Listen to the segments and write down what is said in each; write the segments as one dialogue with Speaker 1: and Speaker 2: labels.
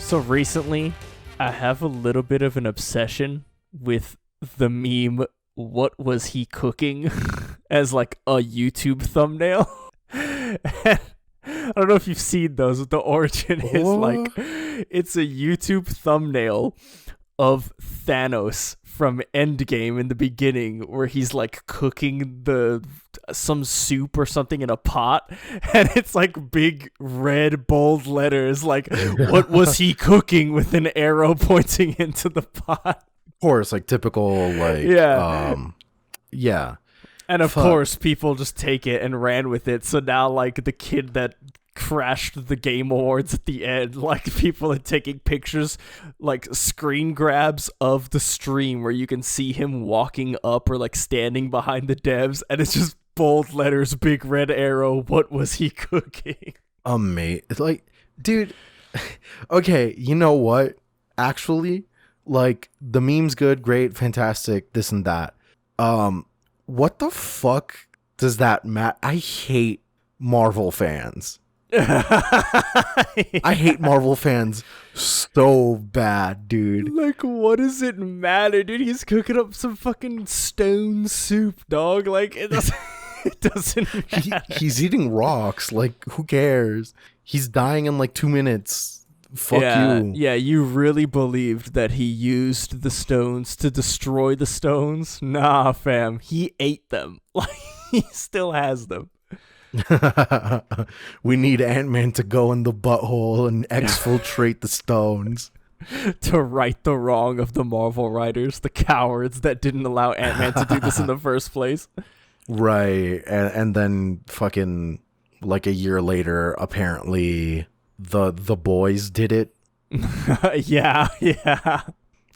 Speaker 1: So recently, I have a little bit of an obsession with the meme, "What was he cooking?" as like a YouTube thumbnail. I don't know if you've seen those. The origin is like, it's a YouTube thumbnail of Thanos from Endgame in the beginning, where he's like cooking some soup or something in a pot, and it's like big red bold letters like, "What was he cooking?" with an arrow pointing into the pot.
Speaker 2: Of course, like typical, like yeah.
Speaker 1: And of course, people just take it and ran with it. So now, like, the kid that crashed the Game Awards at the end, like, people are taking pictures, like, screen grabs of the stream where you can see him walking up or, like, standing behind the devs. And it's just bold letters, big red arrow. What was he cooking?
Speaker 2: Mate. It's like, dude, okay, you know what? Actually, like, the meme's good, great, fantastic, this and that. What the fuck does that matter? I hate Marvel fans. I hate Marvel fans so bad, dude.
Speaker 1: Like, what does it matter, dude? He's cooking up some fucking stone soup, dog. Like, it doesn't matter.
Speaker 2: He's eating rocks. Like, who cares? He's dying in like 2 minutes. Fuck you.
Speaker 1: Yeah, you really believed that he used the stones to destroy the stones? Nah, fam. He ate them. Like, he still has them.
Speaker 2: We need Ant-Man to go in the butthole and exfiltrate the stones.
Speaker 1: To right the wrong of the Marvel writers, the cowards that didn't allow Ant-Man to do this in the first place.
Speaker 2: Right. And then fucking like a year later, apparently the boys did it.
Speaker 1: Yeah.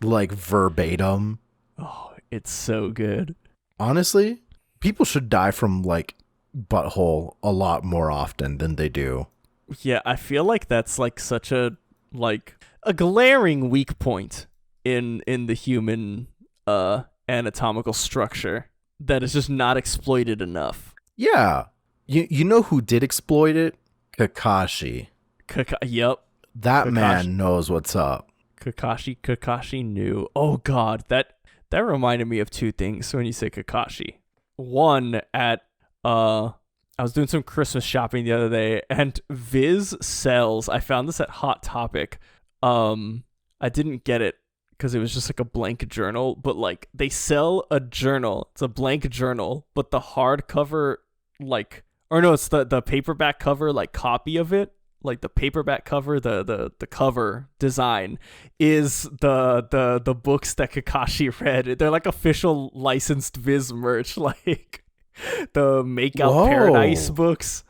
Speaker 2: Like verbatim.
Speaker 1: Oh, it's so good.
Speaker 2: Honestly, people should die from like butthole a lot more often than they do.
Speaker 1: Yeah, I feel like that's like such a glaring weak point in the human anatomical structure that is just not exploited enough.
Speaker 2: Yeah. You know who did exploit it? Kakashi.
Speaker 1: Yep.
Speaker 2: That
Speaker 1: Kakashi.
Speaker 2: man knows what's up.
Speaker 1: Kakashi knew. Oh god, that reminded me of two things when you say Kakashi. One, at I was doing some Christmas shopping the other day, and Viz sells, I found this at Hot Topic. I didn't get it because it was just like a blank journal, but like they sell a journal. It's a blank journal, but the hardcover, like, or no, it's the paperback cover, like, copy of it. Like the paperback cover, the cover design is the books that Kakashi read. They're like official licensed Viz merch, like the Makeout Paradise books.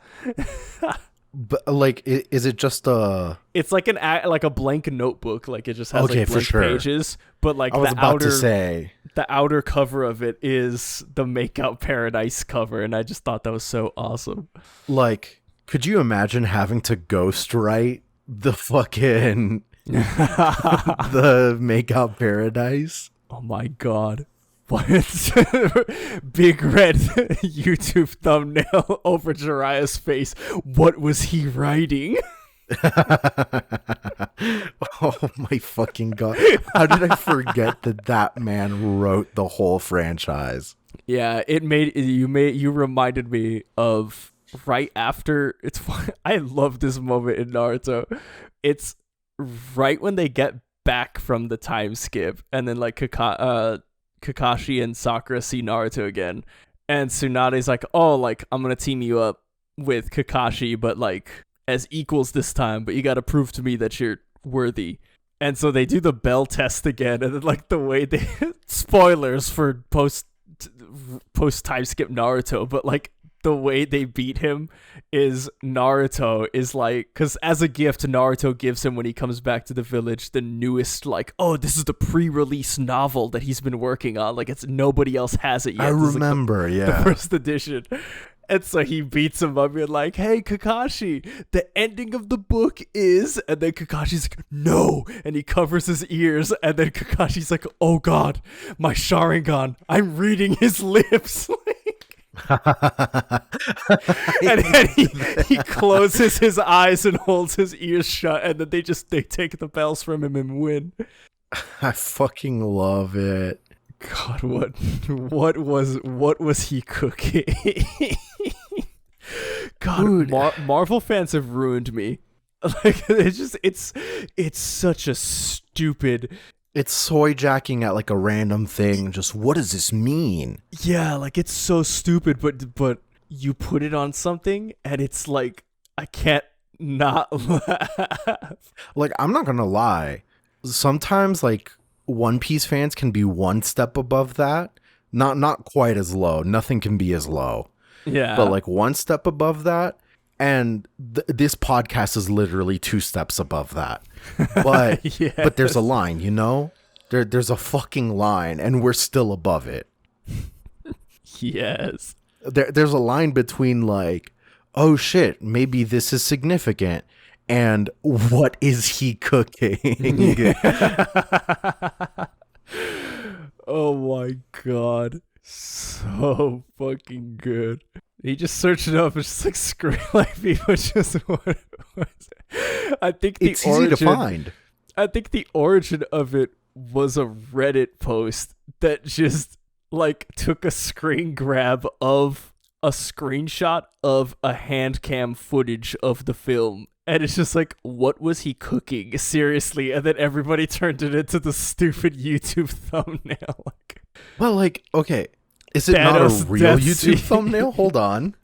Speaker 2: But like, is it just a?
Speaker 1: It's like a blank notebook. Like it just has like blank pages. But like
Speaker 2: I was about to say
Speaker 1: the outer cover of it is the Makeout Paradise cover, and I just thought that was so awesome.
Speaker 2: Like, could you imagine having to ghostwrite the fucking the Makeout Paradise?
Speaker 1: Oh my god. What? Big red YouTube thumbnail over Jiraiya's face. What was he writing?
Speaker 2: Oh my fucking god. How did I forget that man wrote the whole franchise?
Speaker 1: Yeah, you reminded me of right after I love this moment in Naruto. It's right when they get back from the time skip, and then like Kakashi and Sakura see Naruto again, and Tsunade's like, "Oh, like, I'm gonna team you up with Kakashi, but like as equals this time, but you gotta prove to me that you're worthy." And so they do the bell test again, and then like the way they spoilers for post time skip Naruto, but like the way they beat him is Naruto is like, because as a gift, Naruto gives him when he comes back to the village the newest, like, oh, this is the pre-release novel that he's been working on. Like, it's nobody else has it yet.
Speaker 2: I remember,
Speaker 1: like the first edition. And so he beats him up and like, "Hey, Kakashi, the ending of the book is," and then Kakashi's like, "No," and he covers his ears, and then Kakashi's like, "Oh god, my Sharingan, I'm reading his lips." And then he closes his eyes and holds his ears shut, and then they take the bells from him and win.
Speaker 2: I fucking love it.
Speaker 1: God, what was he cooking? God, Marvel fans have ruined me. Like, it's such a stupid.
Speaker 2: It's soy jacking at like a random thing. Just what does this mean?
Speaker 1: Yeah, like it's so stupid, but you put it on something and it's like I can't not laugh.
Speaker 2: Like, I'm not gonna lie. Sometimes like One Piece fans can be one step above that. Not quite as low. Nothing can be as low.
Speaker 1: Yeah.
Speaker 2: But like one step above that. And this podcast is literally 2 steps above that. But
Speaker 1: Yes.
Speaker 2: but there's a line, you know? There's a fucking line, and we're still above it.
Speaker 1: Yes.
Speaker 2: There's a line between like, oh shit, maybe this is significant, and what is he cooking?
Speaker 1: Oh my god. So fucking good. He just searched it up and just like scream like people just what was it? I think the
Speaker 2: It's
Speaker 1: origin,
Speaker 2: easy to find.
Speaker 1: I think the origin of it was a Reddit post that just like took a screen grab of a screenshot of a hand cam footage of the film. And it's just like, what was he cooking? Seriously. And then everybody turned it into the stupid YouTube thumbnail. Like,
Speaker 2: Well, like, okay, is it
Speaker 1: Thanos
Speaker 2: not a real
Speaker 1: death
Speaker 2: YouTube
Speaker 1: scene.
Speaker 2: thumbnail? Hold on.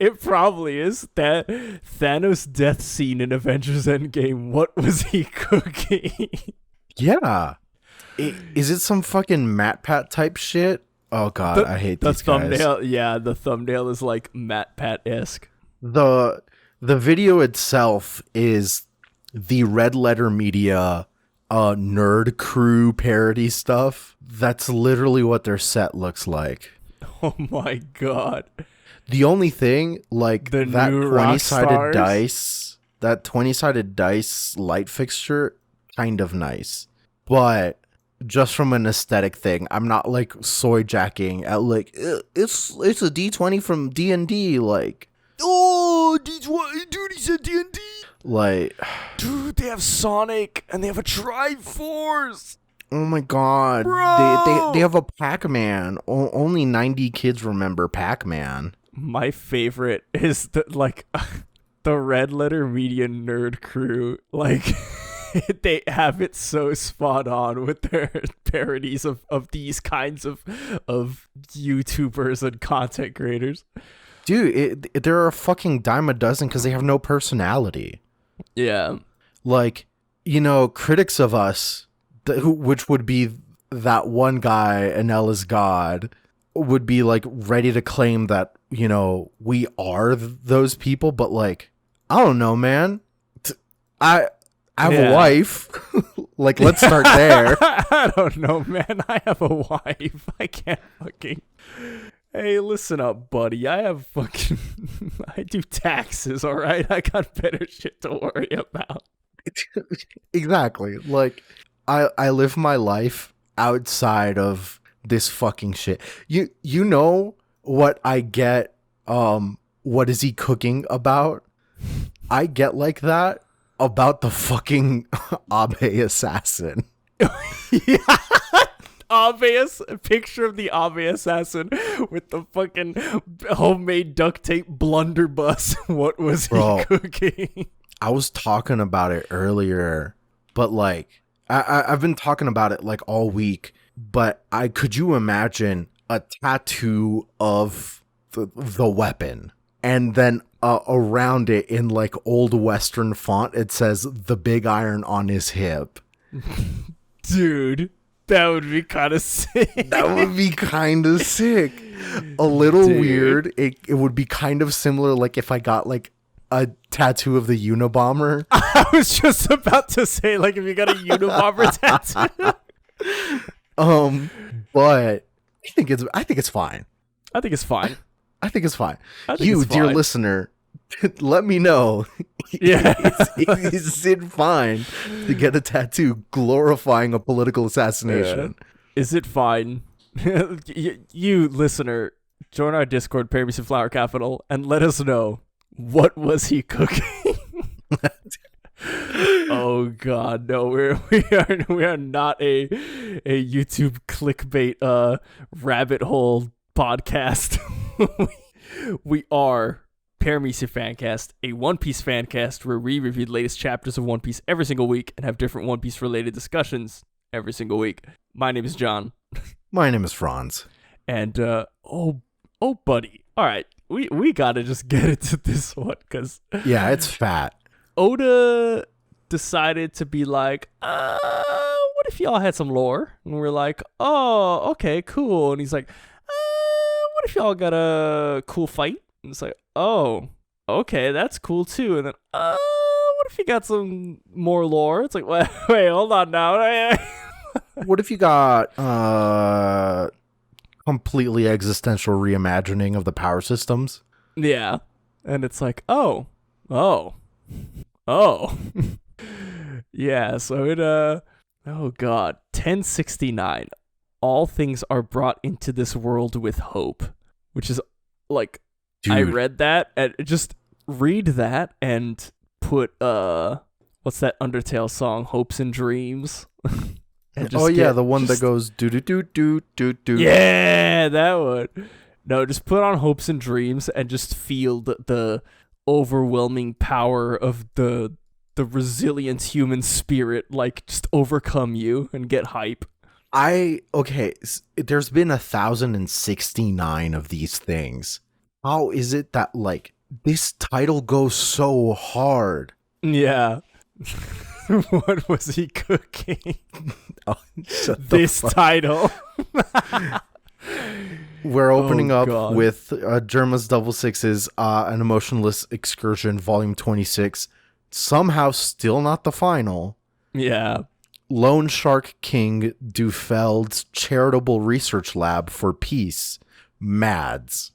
Speaker 1: it probably is. That Thanos death scene in Avengers Endgame. What was he cooking?
Speaker 2: Yeah. Is it some fucking MatPat type shit? Oh god, I hate
Speaker 1: the
Speaker 2: these guys.
Speaker 1: thumbnail. Yeah, the thumbnail is like MatPat-esque.
Speaker 2: The video itself is the Red Letter Media nerd crew parody stuff. That's literally what their set looks like.
Speaker 1: Oh my god.
Speaker 2: The only thing, like
Speaker 1: The
Speaker 2: that
Speaker 1: new
Speaker 2: 20-sided
Speaker 1: Rockstars?
Speaker 2: dice, that 20-sided dice light fixture, kind of nice. But just from an aesthetic thing, I'm not like soy jacking at like it's a D20 from D&D, like,
Speaker 1: Oh, D20, dude, he said D&D.
Speaker 2: like,
Speaker 1: Dude, they have Sonic and they have a Triforce.
Speaker 2: oh my god,
Speaker 1: Bro!
Speaker 2: they have a Pac-Man. Only 90 kids remember Pac-Man.
Speaker 1: My favorite is the Red Letter Media nerd crew. Like, they have it so spot on with their parodies of these kinds of YouTubers and content creators.
Speaker 2: Dude, there are a fucking dime a dozen because they have no personality.
Speaker 1: Yeah.
Speaker 2: Like, you know, critics of us, which would be that one guy, Anel is God, would be like ready to claim that, you know, we are those people. But like, I don't know, man. I have a wife. Like, let's start there.
Speaker 1: I don't know, man. I have a wife. I can't fucking... Hey, listen up, buddy. I do taxes, all right? I got better shit to worry about.
Speaker 2: Exactly. Like, I live my life outside of this fucking shit. You know what I get, what is he cooking about? I get like that about the fucking Abe assassin.
Speaker 1: Yeah. A picture of the Abe assassin with the fucking homemade duct tape blunderbuss. What was he cooking?
Speaker 2: I was talking about it earlier, but like I've been talking about it like all week. But could you imagine a tattoo of the weapon, and then around it in like old Western font it says "the big iron on his hip"?
Speaker 1: Dude. That would be kind of sick.
Speaker 2: That would be kind of sick. A little weird. It would be kind of similar, like if I got like a tattoo of the Unabomber.
Speaker 1: I was just about to say, like, if you got a Unabomber tattoo.
Speaker 2: But I think it's fine.
Speaker 1: I think it's fine.
Speaker 2: I think it's fine.
Speaker 1: Dear
Speaker 2: listener, let me know.
Speaker 1: Yeah.
Speaker 2: Is it fine to get a tattoo glorifying a political assassination?
Speaker 1: Yeah. Is it fine? You listener, join our Discord, Paramecia Flower Capital, and let us know, what was he cooking? Oh God, no, we are not a YouTube clickbait rabbit hole podcast. We are Paramecia Fancast, a One Piece fancast where we review the latest chapters of One Piece every single week and have different One Piece related discussions every single week. My name is John.
Speaker 2: My name is Franz.
Speaker 1: And oh buddy. All right, we gotta just get into this one because
Speaker 2: yeah, it's fat.
Speaker 1: Oda decided to be like, what if y'all had some lore? And we're like, oh, okay, cool. And he's like, what if y'all got a cool fight? And it's like, oh, okay, that's cool too. And then, what if you got some more lore? It's like, wait, hold on now.
Speaker 2: What if you got completely existential reimagining of the power systems?
Speaker 1: Yeah. And it's like, oh. Yeah, so it, oh God, 1069. All things are brought into this world with hope, which is like, dude. I read that and just read that and put, what's that Undertale song, Hopes and Dreams? And
Speaker 2: the one that goes do do do do do do.
Speaker 1: Yeah, that one. No, just put on Hopes and Dreams and just feel the overwhelming power of the resilient human spirit, like, just overcome you and get hype.
Speaker 2: There's been 1,069 of these things. How is it that, like, this title goes so hard?
Speaker 1: Yeah. What was he cooking?
Speaker 2: This
Speaker 1: title.
Speaker 2: We're opening up with Germa's Double Sixes, An Emotionless Excursion, Volume 26. Somehow still not the final.
Speaker 1: Yeah.
Speaker 2: Lone Shark King Dufeld's Charitable Research Lab for Peace. Mads.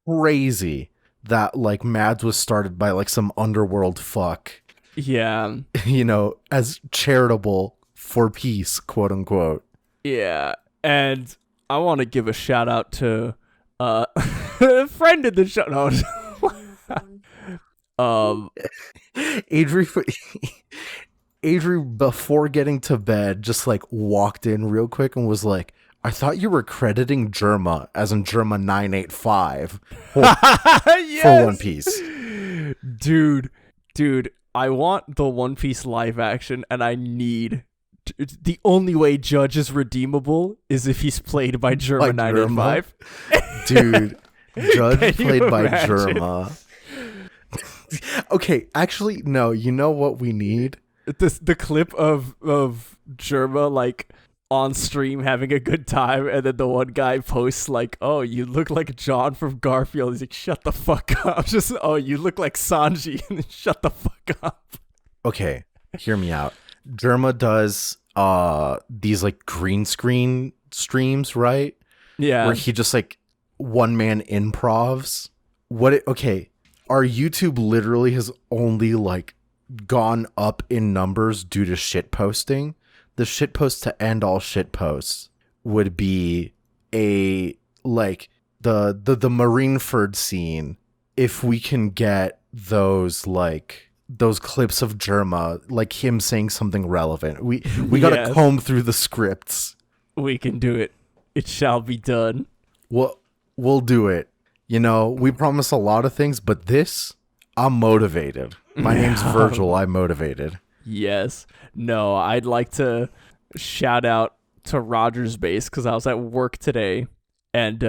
Speaker 2: Crazy that, like, Mads was started by, like, some underworld fuck.
Speaker 1: Yeah.
Speaker 2: You know, as charitable for peace, quote unquote.
Speaker 1: Yeah. And I want to give a shout out to a friend of the show. No.
Speaker 2: Adri, before getting to bed, just like walked in real quick and was like, I thought you were crediting Germa, as in Germa 985 for One Piece.
Speaker 1: Dude, I want the One Piece live action, and I need... The only way Judge is redeemable is if he's played by Germa 985.
Speaker 2: Dude, Judge played by Germa. Okay, actually, no. You know what we need?
Speaker 1: The clip of Germa, like, on stream having a good time, and then the one guy posts, like, oh, you look like John from Garfield. He's like, shut the fuck up. Just, oh, you look like Sanji. And then shut the fuck up.
Speaker 2: Okay, hear me out. Germa does these, like, green screen streams, right?
Speaker 1: Yeah.
Speaker 2: Where he just, like, one-man improvs. Our YouTube literally has only, like, gone up in numbers due to shit posting. The shit post to end all shit posts would be the Marineford scene. If we can get those clips of Germa, like him saying something relevant, we gotta comb through the scripts.
Speaker 1: We can do it. It shall be done.
Speaker 2: We'll do it. You know, we promise a lot of things, but this, I'm motivated. My name's Virgil. I'm motivated.
Speaker 1: Yes. No, I'd like to shout out to Roger's Base because I was at work today and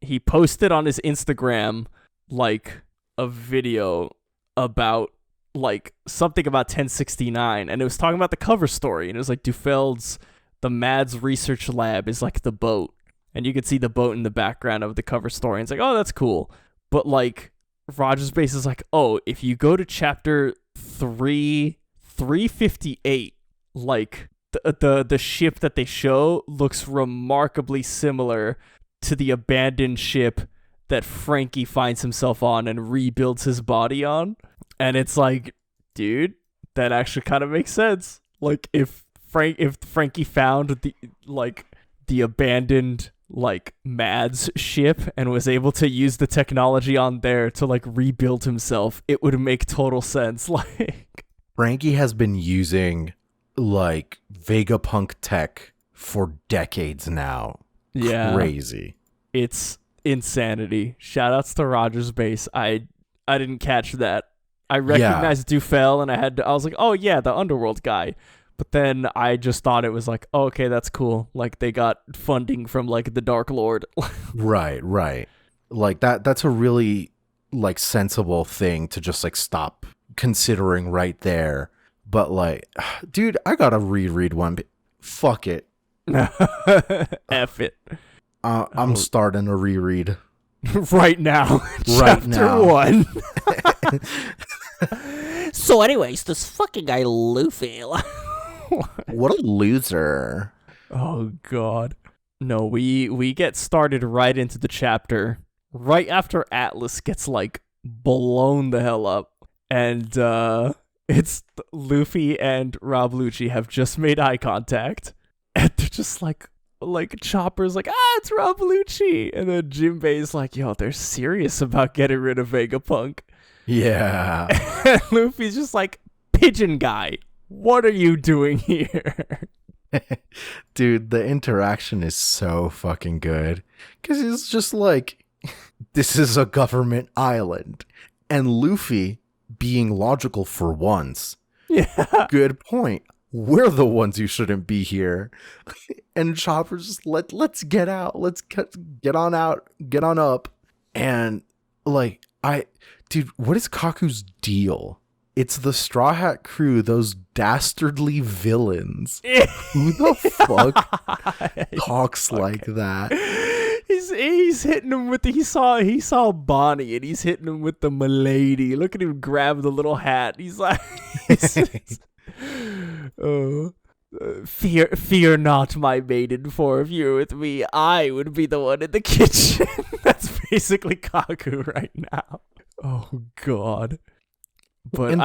Speaker 1: he posted on his Instagram like a video about like something about 1069 and it was talking about the cover story and it was like Dufeld's the Mads Research Lab is like the boat and you could see the boat in the background of the cover story and it's like, oh, that's cool. But like Roger's Base is like, oh, if you go to chapter 358, like the ship that they show looks remarkably similar to the abandoned ship that Frankie finds himself on and rebuilds his body on. And it's like, dude, that actually kind of makes sense. Like if Frankie found the abandoned like Mad's ship and was able to use the technology on there to like rebuild himself, it would make total sense. Like
Speaker 2: Frankie has been using like Vegapunk tech for decades now.
Speaker 1: yeah,
Speaker 2: Crazy.
Speaker 1: it's insanity. Shoutouts to Rogers Base. I didn't catch that. I recognized Dufel and I was like, oh yeah, the Underworld guy. But then I just thought it was like, oh, okay, that's cool. Like they got funding from like the Dark Lord.
Speaker 2: Right. Like that's a really like sensible thing to just like stop considering right there. But like, dude, I gotta reread one. Fuck it.
Speaker 1: F it.
Speaker 2: I'm starting a reread.
Speaker 1: Right now.
Speaker 2: Right
Speaker 1: Chapter
Speaker 2: now.
Speaker 1: 1.
Speaker 3: So anyways, this fucking guy Luffy.
Speaker 2: What a loser.
Speaker 1: Oh god. No, we get started right into the chapter right after Atlas gets like blown the hell up, and it's Luffy and Rob Lucci have just made eye contact, and they're just like Chopper's like, it's Rob Lucci, and then Jinbei's like, yo, they're serious about getting rid of Vegapunk.
Speaker 2: Yeah.
Speaker 1: And Luffy's just like, pigeon guy, what are you doing here?
Speaker 2: Dude, the interaction is so fucking good. Because it's just like, this is a government island. And Luffy, being logical for once,
Speaker 1: Yeah.
Speaker 2: good point. We're the ones who shouldn't be here. And Chopper's just, let's get out. Let's get on out. Get on up. And, like, dude, what is Kaku's deal? It's the Straw Hat crew, those dastardly villains. Who the fuck talks like that?
Speaker 1: He's hitting him with he saw Bonnie and he's hitting him with the milady. Look at him grab the little hat. He's like, fear not, my maiden, for if you're with me, I would be the one in the kitchen. That's basically Kaku right now. Oh god. But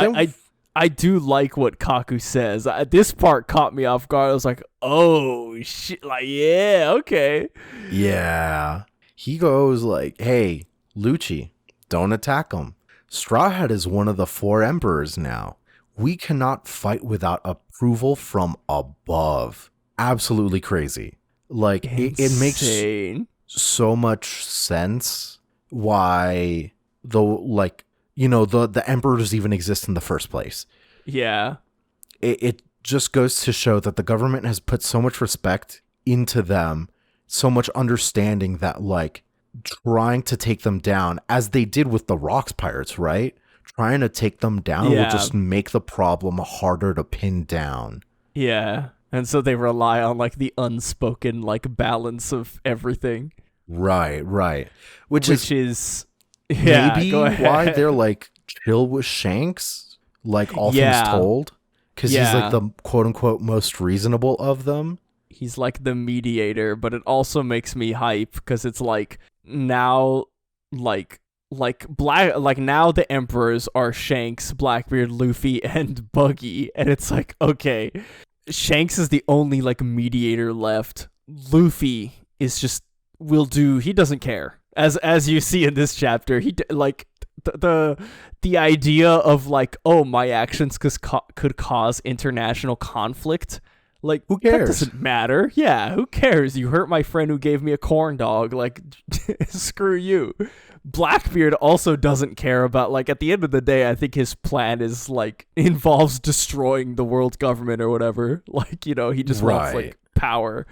Speaker 1: I do like what Kaku says. This part caught me off guard. I was like, oh shit, like, yeah, okay.
Speaker 2: Yeah. He goes like, hey, Lucci, don't attack him. Straw Hat is one of the 4 emperors now. We cannot fight without approval from above. Absolutely crazy. Like, it makes so much sense why the emperors even exist in the first place.
Speaker 1: Yeah.
Speaker 2: It just goes to show that the government has put so much respect into them, so much understanding that, like, trying to take them down, as they did with the Rocks Pirates, right? Trying to take them down will just make the problem harder to pin down.
Speaker 1: Yeah. And so they rely on, like, the unspoken, like, balance of everything.
Speaker 2: Right. Which is maybe why they're, like, chill with Shanks, like, all things told. Because he's, like, the quote-unquote most reasonable of them.
Speaker 1: He's, like, the mediator, but it also makes me hype, because it's, like, now, now the emperors are Shanks, Blackbeard, Luffy, and Buggy, and it's like, okay, Shanks is the only, like, mediator left. Luffy is just, he doesn't care. As you see in this chapter, he like the idea of, like, oh, my actions could cause international conflict. Like,
Speaker 2: who cares?
Speaker 1: That doesn't matter. Yeah, who cares? You hurt my friend who gave me a corn dog. Like, screw you. Blackbeard also doesn't care about, like, at the end of the day, I think his plan is, like, involves destroying the world government or whatever. Like, you know, he just wants, like, power.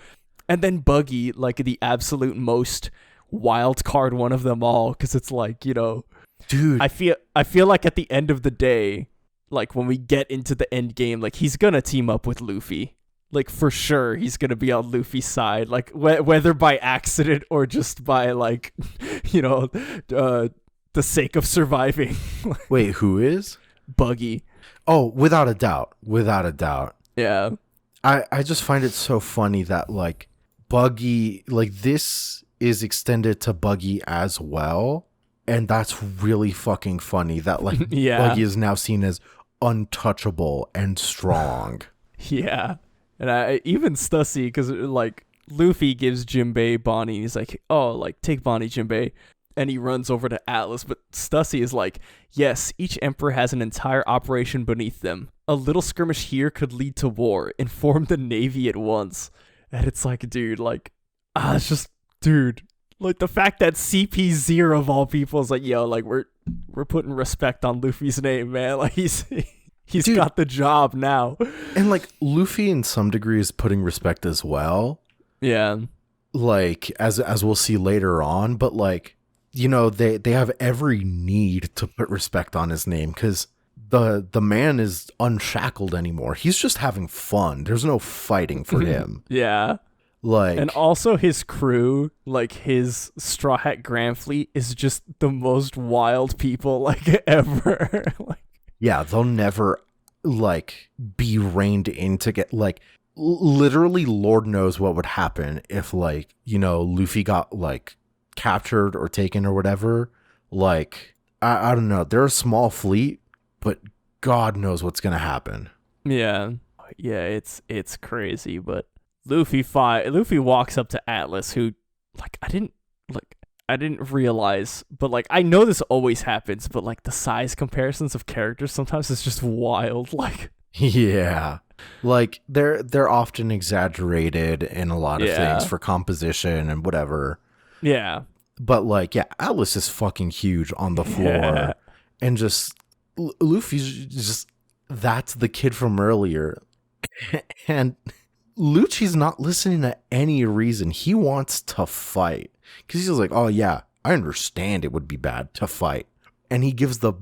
Speaker 1: And then Buggy, like, the absolute most wild card one of them all, because it's like, you know,
Speaker 2: dude,
Speaker 1: I feel like at the end of the day, like, when we get into the end game, like, he's gonna team up with Luffy. Like, for sure, he's gonna be on Luffy's side, like, whether by accident or just by, like, you know, the sake of surviving.
Speaker 2: Wait, who is?
Speaker 1: Buggy.
Speaker 2: Oh, without a doubt.
Speaker 1: Yeah.
Speaker 2: I just find it so funny that, like, Buggy, like, this is extended to Buggy as well, and that's really fucking funny that, like, Buggy is now seen as untouchable and strong.
Speaker 1: Yeah. And even Stussy, because, like Luffy gives Jinbei Bonnie. He's like, oh, like, take Bonnie, Jinbei. And he runs over to Atlas. But Stussy is like, yes, each emperor has an entire operation beneath them. A little skirmish here could lead to war. Inform the Navy at once. And it's like, dude, like, it's just, dude. Like, the fact that CP0 of all people is like, yo, like, we're putting respect on Luffy's name, man. Like, he's dude, got the job now.
Speaker 2: And, like, Luffy in some degree is putting respect as well.
Speaker 1: Yeah.
Speaker 2: Like, as we'll see later on. But, like, you know, they have every need to put respect on his name because the man is unshackled anymore. He's just having fun. There's no fighting for him.
Speaker 1: Yeah.
Speaker 2: Like,
Speaker 1: and also his crew, like his Straw Hat Grand Fleet, is just the most wild people like ever. Like,
Speaker 2: yeah, they'll never like be reined in to get like literally. Lord knows what would happen if like, you know, Luffy got like captured or taken or whatever. Like, I don't know. They're a small fleet, but God knows what's gonna happen.
Speaker 1: Yeah, it's crazy, but. Luffy walks up to Atlas, who, like, I didn't realize, but, like, I know this always happens, but, like, the size comparisons of characters sometimes is just wild, like.
Speaker 2: Yeah. Like, they're often exaggerated in a lot of things for composition and whatever.
Speaker 1: Yeah.
Speaker 2: But, like, yeah, Atlas is fucking huge on the floor. Yeah. And just, Luffy's just, that's the kid from earlier. And Lucci's not listening to any reason. He wants to fight. Because he's like, oh, yeah, I understand it would be bad to fight. And he gives the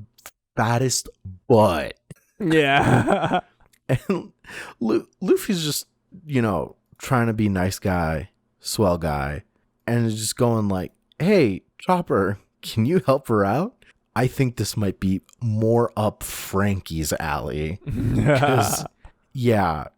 Speaker 2: fattest butt.
Speaker 1: Yeah.
Speaker 2: And Luffy's just, you know, trying to be nice guy, swell guy. And is just going like, hey, Chopper, can you help her out? I think this might be more up Frankie's alley. Because, yeah.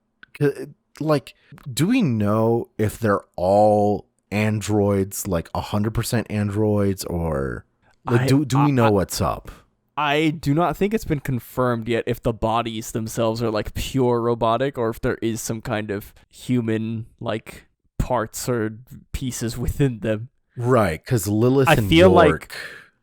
Speaker 2: Like, do we know if they're all androids, like 100% androids, or like, do we know what's up?
Speaker 1: I do not think it's been confirmed yet if the bodies themselves are like pure robotic or if there is some kind of human like parts or pieces within them.
Speaker 2: Right, because Lilith and
Speaker 1: feel
Speaker 2: York,
Speaker 1: like,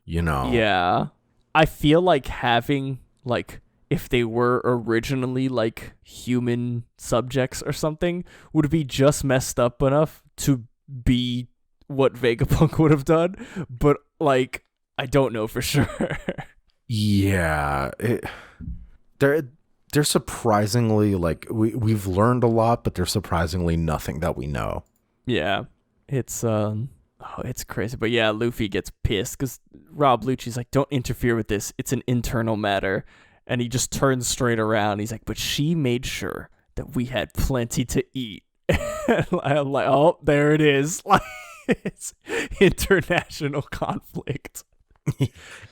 Speaker 2: you know.
Speaker 1: Yeah. I feel like having like if they were originally like human subjects or something would be just messed up enough to be what Vegapunk would have done, but like I don't know for sure.
Speaker 2: Yeah, they're surprisingly like we've learned a lot, but there's surprisingly nothing that we know.
Speaker 1: Yeah, it's it's crazy, but yeah, Luffy gets pissed because Rob Lucci's like, "Don't interfere with this. It's an internal matter." And he just turns straight around. He's like, but she made sure that we had plenty to eat. I'm like, oh, there it is. Like, it's international conflict.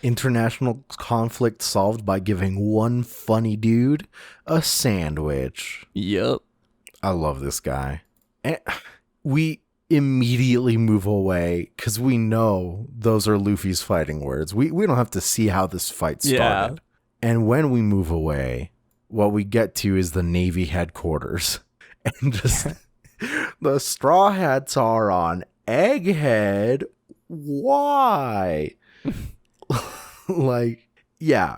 Speaker 2: International conflict solved by giving one funny dude a sandwich.
Speaker 1: Yep.
Speaker 2: I love this guy. And we immediately move away because we know those are Luffy's fighting words. We don't have to see how this fight started. Yeah. And when we move away, what we get to is the Navy headquarters. And just the Straw Hats are on Egghead. Why? Like, yeah.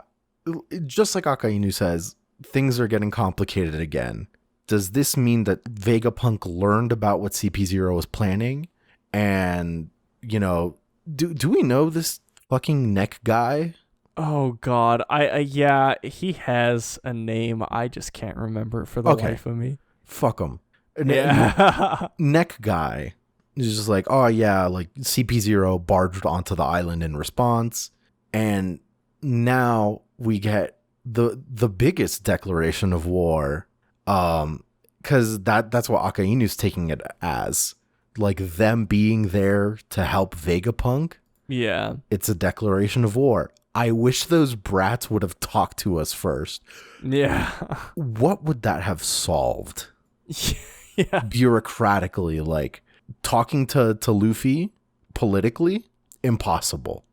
Speaker 2: Just like Akainu says, things are getting complicated again. Does this mean that Vegapunk learned about what CP0 was planning? And, you know, do we know this fucking neck guy?
Speaker 1: Oh God, yeah, he has a name. I just can't remember for the life of me.
Speaker 2: Fuck him.
Speaker 1: Yeah.
Speaker 2: Neck guy is just like, oh yeah, like CP0 barged onto the island in response, and now we get the biggest declaration of war, because that's what Akainu's taking it as, like them being there to help Vegapunk.
Speaker 1: Yeah,
Speaker 2: it's a declaration of war. I wish those brats would have talked to us first.
Speaker 1: Yeah.
Speaker 2: What would that have solved?
Speaker 1: Yeah.
Speaker 2: Bureaucratically, like talking to Luffy politically, impossible.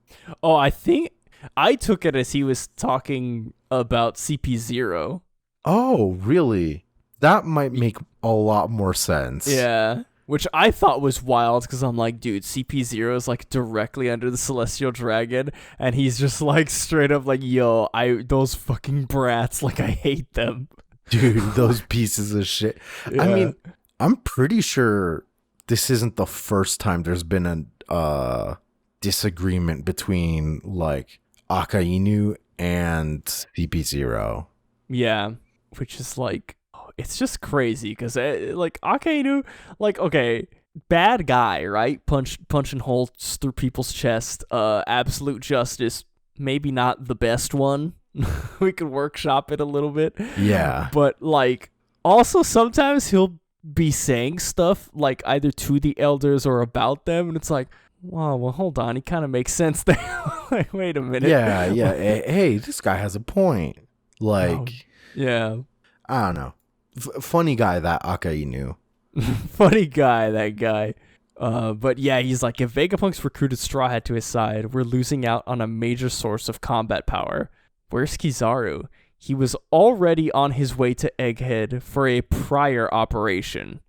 Speaker 1: Oh, I think I took it as he was talking about CP0.
Speaker 2: Oh, really? That might make a lot more sense.
Speaker 1: Yeah. which I thought was wild because I'm like, dude, CP0 is like directly under the Celestial Dragon, and he's just like straight up like, yo, those fucking brats, like I hate them.
Speaker 2: Dude, those pieces of shit.
Speaker 1: Yeah.
Speaker 2: I mean, I'm pretty sure this isn't the first time there's been a disagreement between like Akainu and CP0.
Speaker 1: Yeah, which is like, it's just crazy because like Akainu, like, okay, bad guy, right? Punching holes through people's chest. Absolute justice, maybe not the best one. We could workshop it a little bit.
Speaker 2: Yeah.
Speaker 1: But like, also sometimes he'll be saying stuff like either to the elders or about them, and it's like, wow, well, hold on, he kind of makes sense there. Like, wait a minute.
Speaker 2: Yeah. Hey, this guy has a point. Like,
Speaker 1: yeah.
Speaker 2: I don't know. Funny guy, that Akainu.
Speaker 1: Funny guy, that guy. But yeah, he's like, if Vegapunk's recruited Straw Hat to his side, we're losing out on a major source of combat power. Where's Kizaru? He was already on his way to Egghead for a prior operation.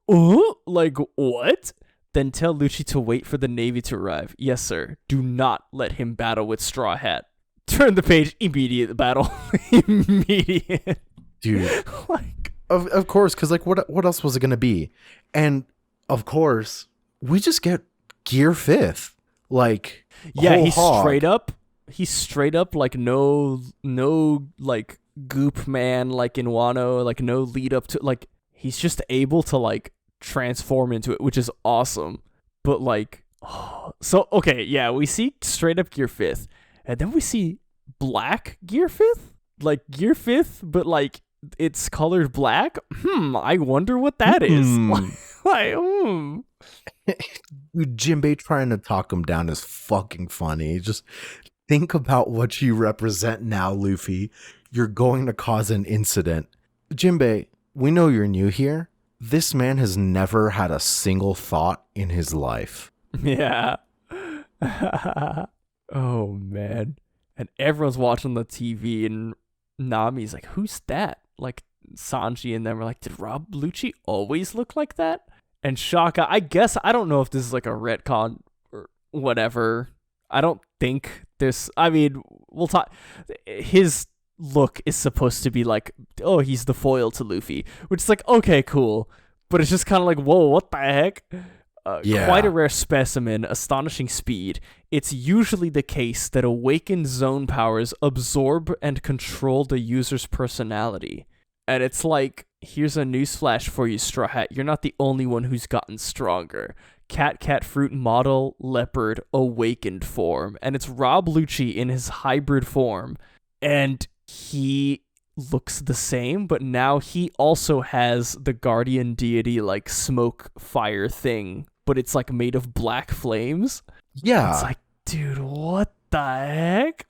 Speaker 1: Like, what? Then tell Lucci to wait for the Navy to arrive. Yes, sir. Do not let him battle with Straw Hat. Turn the page. Immediate battle. Immediate.
Speaker 2: Dude.
Speaker 1: Like,
Speaker 2: of course, because like what else was it gonna be? And of course, we just get Gear 5th. Like,
Speaker 1: yeah,
Speaker 2: whole
Speaker 1: he's straight up like no like goop man like in Wano, like no lead up to, like, he's just able to like transform into it, which is awesome. But like, so okay, yeah, we see straight up Gear 5th, and then we see black Gear 5th, like Gear 5th, but like it's colored black. I wonder what that is.
Speaker 2: Dude, Jinbei trying to talk him down is fucking funny. Just think about what you represent now, Luffy. You're going to cause an incident. Jinbei, we know you're new here. This man has never had a single thought in his life.
Speaker 1: Yeah. Oh, man. And everyone's watching the TV, and Nami's like, who's that? Like, Sanji and them are like, did Rob Lucci always look like that? And Shaka, I guess, I don't know if this is like a retcon or whatever. I don't think this, I mean, we'll talk. His look is supposed to be like, oh, he's the foil to Luffy, which is like, okay, cool. But it's just kind of like, whoa, what the heck? Quite a rare specimen, astonishing speed. It's usually the case that awakened zone powers absorb and control the user's personality. And it's like, here's a newsflash for you, Straw Hat. You're not the only one who's gotten stronger. Cat fruit model leopard awakened form. And it's Rob Lucci in his hybrid form. And he looks the same, but now he also has the guardian deity like smoke fire thing, but it's like made of black flames.
Speaker 2: Yeah.
Speaker 1: It's like, dude, what the heck?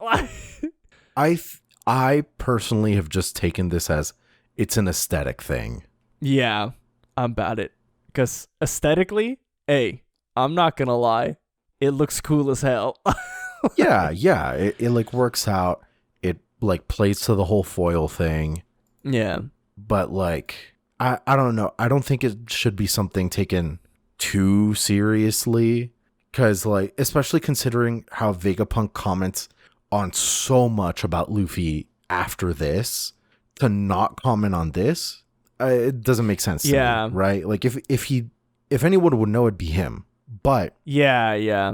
Speaker 2: I personally have just taken this as it's an aesthetic thing.
Speaker 1: Yeah, I'm about it. Because aesthetically, hey, I'm not gonna lie, it looks cool as hell.
Speaker 2: yeah. It like works out. It like plays to the whole foil thing.
Speaker 1: Yeah.
Speaker 2: But like, I don't know. I don't think it should be something taken too seriously. Because like, especially considering how Vegapunk comments on so much about Luffy after this, to not comment on this, it doesn't make sense to me, right? Like if anyone would know, it'd be him. But
Speaker 1: yeah,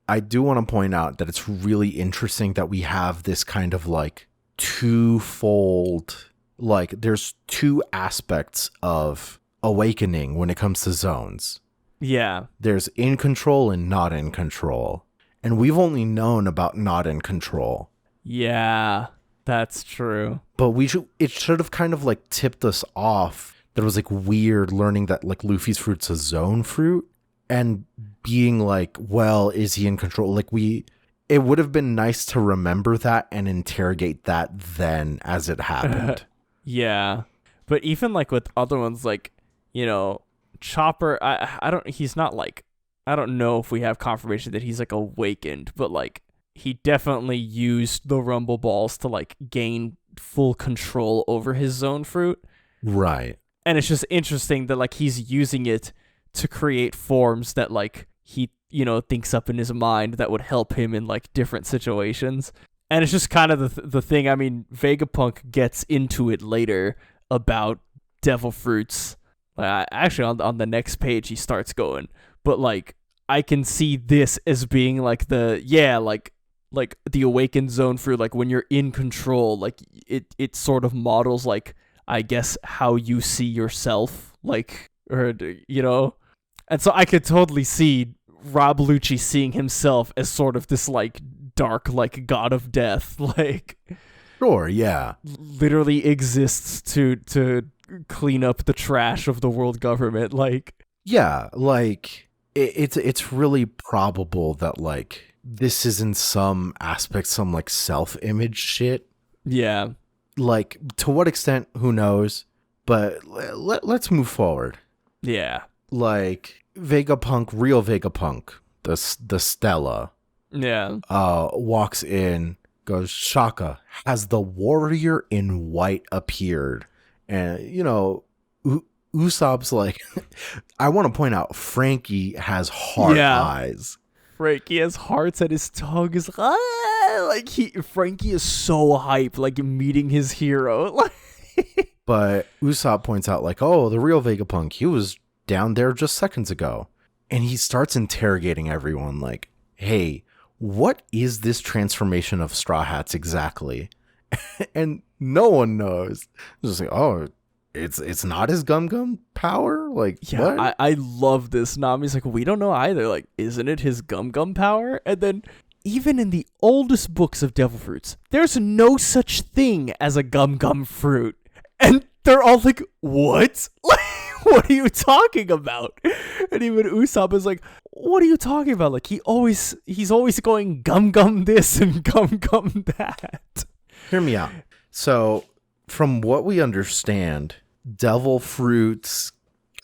Speaker 2: I do want to point out that it's really interesting that we have this kind of like twofold, like there's two aspects of awakening when it comes to zones.
Speaker 1: Yeah.
Speaker 2: There's in control and not in control. And we've only known about not in control.
Speaker 1: Yeah, that's true.
Speaker 2: But it should have kind of like tipped us off that it was like weird learning that like Luffy's fruit's a zone fruit and being like, well, is he in control? Like it would have been nice to remember that and interrogate that then as it happened.
Speaker 1: Yeah. But even like with other ones, like, you know, Chopper, I don't know if we have confirmation that he's like awakened, but like he definitely used the Rumble Balls to like gain full control over his zone fruit.
Speaker 2: Right.
Speaker 1: And it's just interesting that like he's using it to create forms that like he, thinks up in his mind that would help him in like different situations. And it's just kind of the thing. I mean, Vegapunk gets into it later about devil fruits. Actually, on the next page, he starts going. But like, I can see this as being like like the awakened zone fruit. Like when you're in control, like it sort of models like, I guess, how you see yourself, like, or And so I could totally see Rob Lucci seeing himself as sort of this like dark, like god of death, like
Speaker 2: Sure, yeah.
Speaker 1: literally exists to clean up the trash of the world government. Like,
Speaker 2: Yeah, like it's really probable that like this is in some aspect some like self-image shit.
Speaker 1: yeah,
Speaker 2: Like to what extent, who knows? But let's move forward.
Speaker 1: yeah,
Speaker 2: Like Vegapunk, real Vegapunk, the Stella,
Speaker 1: yeah,
Speaker 2: walks in, goes, Shaka, has the warrior in white appeared? And Usopp's like, I want to point out Frankie has hard
Speaker 1: Yeah.
Speaker 2: eyes.
Speaker 1: Frankie has hearts and his tongue is like Frankie is so hype, like meeting his hero.
Speaker 2: But Usopp points out like, oh, the real Vegapunk, he was down there just seconds ago. And he starts interrogating everyone like, hey, what is this transformation of Straw Hats exactly? And no one knows. It's just like, oh, it's not his Gum power? Like,
Speaker 1: Yeah,
Speaker 2: what?
Speaker 1: I love this. Nami's like, we don't know either. Like, isn't it his Gum power? And then, even in the oldest books of devil fruits, there's no such thing as a Gum fruit. And they're all like, what? Like, what are you talking about? And even Usopp is like, what are you talking about? Like, he's always going Gum this and Gum that.
Speaker 2: Hear me out. So, from what we understand, devil fruits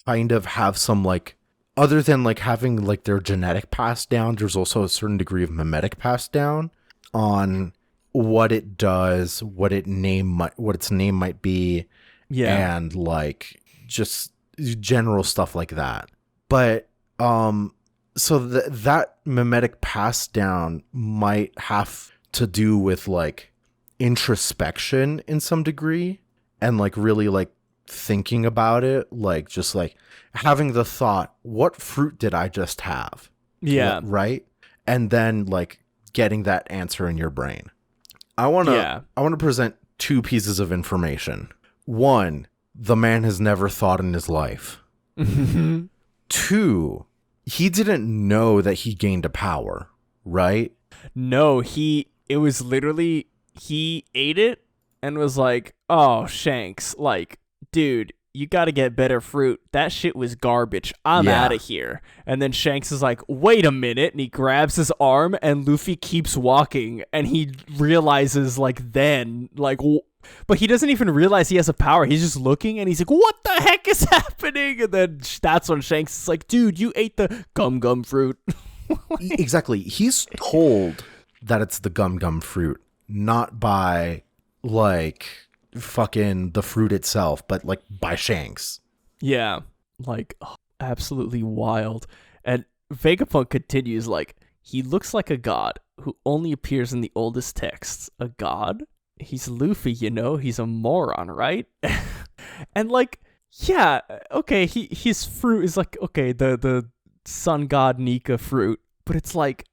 Speaker 2: kind of have some like, other than like having like their genetic passed down, there's also a certain degree of mimetic passed down on what it does, what its name might be,
Speaker 1: Yeah.
Speaker 2: and like just general stuff like that. But so that mimetic pass down might have to do with like introspection in some degree, and like really like thinking about it, like just like having the thought, what fruit did I just have?
Speaker 1: Yeah.
Speaker 2: Right? And then like getting that answer in your brain. I want to present two pieces of information. One, the man has never thought in his life. Two, he didn't know that he gained a power, right?
Speaker 1: No, it was literally, he ate it and was like, oh, Shanks, like, dude, you gotta get better fruit. That shit was garbage. I'm
Speaker 2: Yeah.
Speaker 1: out of here. And then Shanks is like, wait a minute. And he grabs his arm and Luffy keeps walking. And he realizes like then, like, but he doesn't even realize he has a power. He's just looking and he's like, what the heck is happening? And then that's when Shanks is like, dude, you ate the gum fruit.
Speaker 2: Exactly. He's told that it's the gum fruit, not by like fucking the fruit itself, but like by Shanks.
Speaker 1: Yeah, like, absolutely wild. And Vegapunk continues like, he looks like a god who only appears in the oldest texts. A god? He's Luffy, he's a moron, right? And like, yeah, okay, his fruit is like, okay, the sun god Nika fruit, but it's like,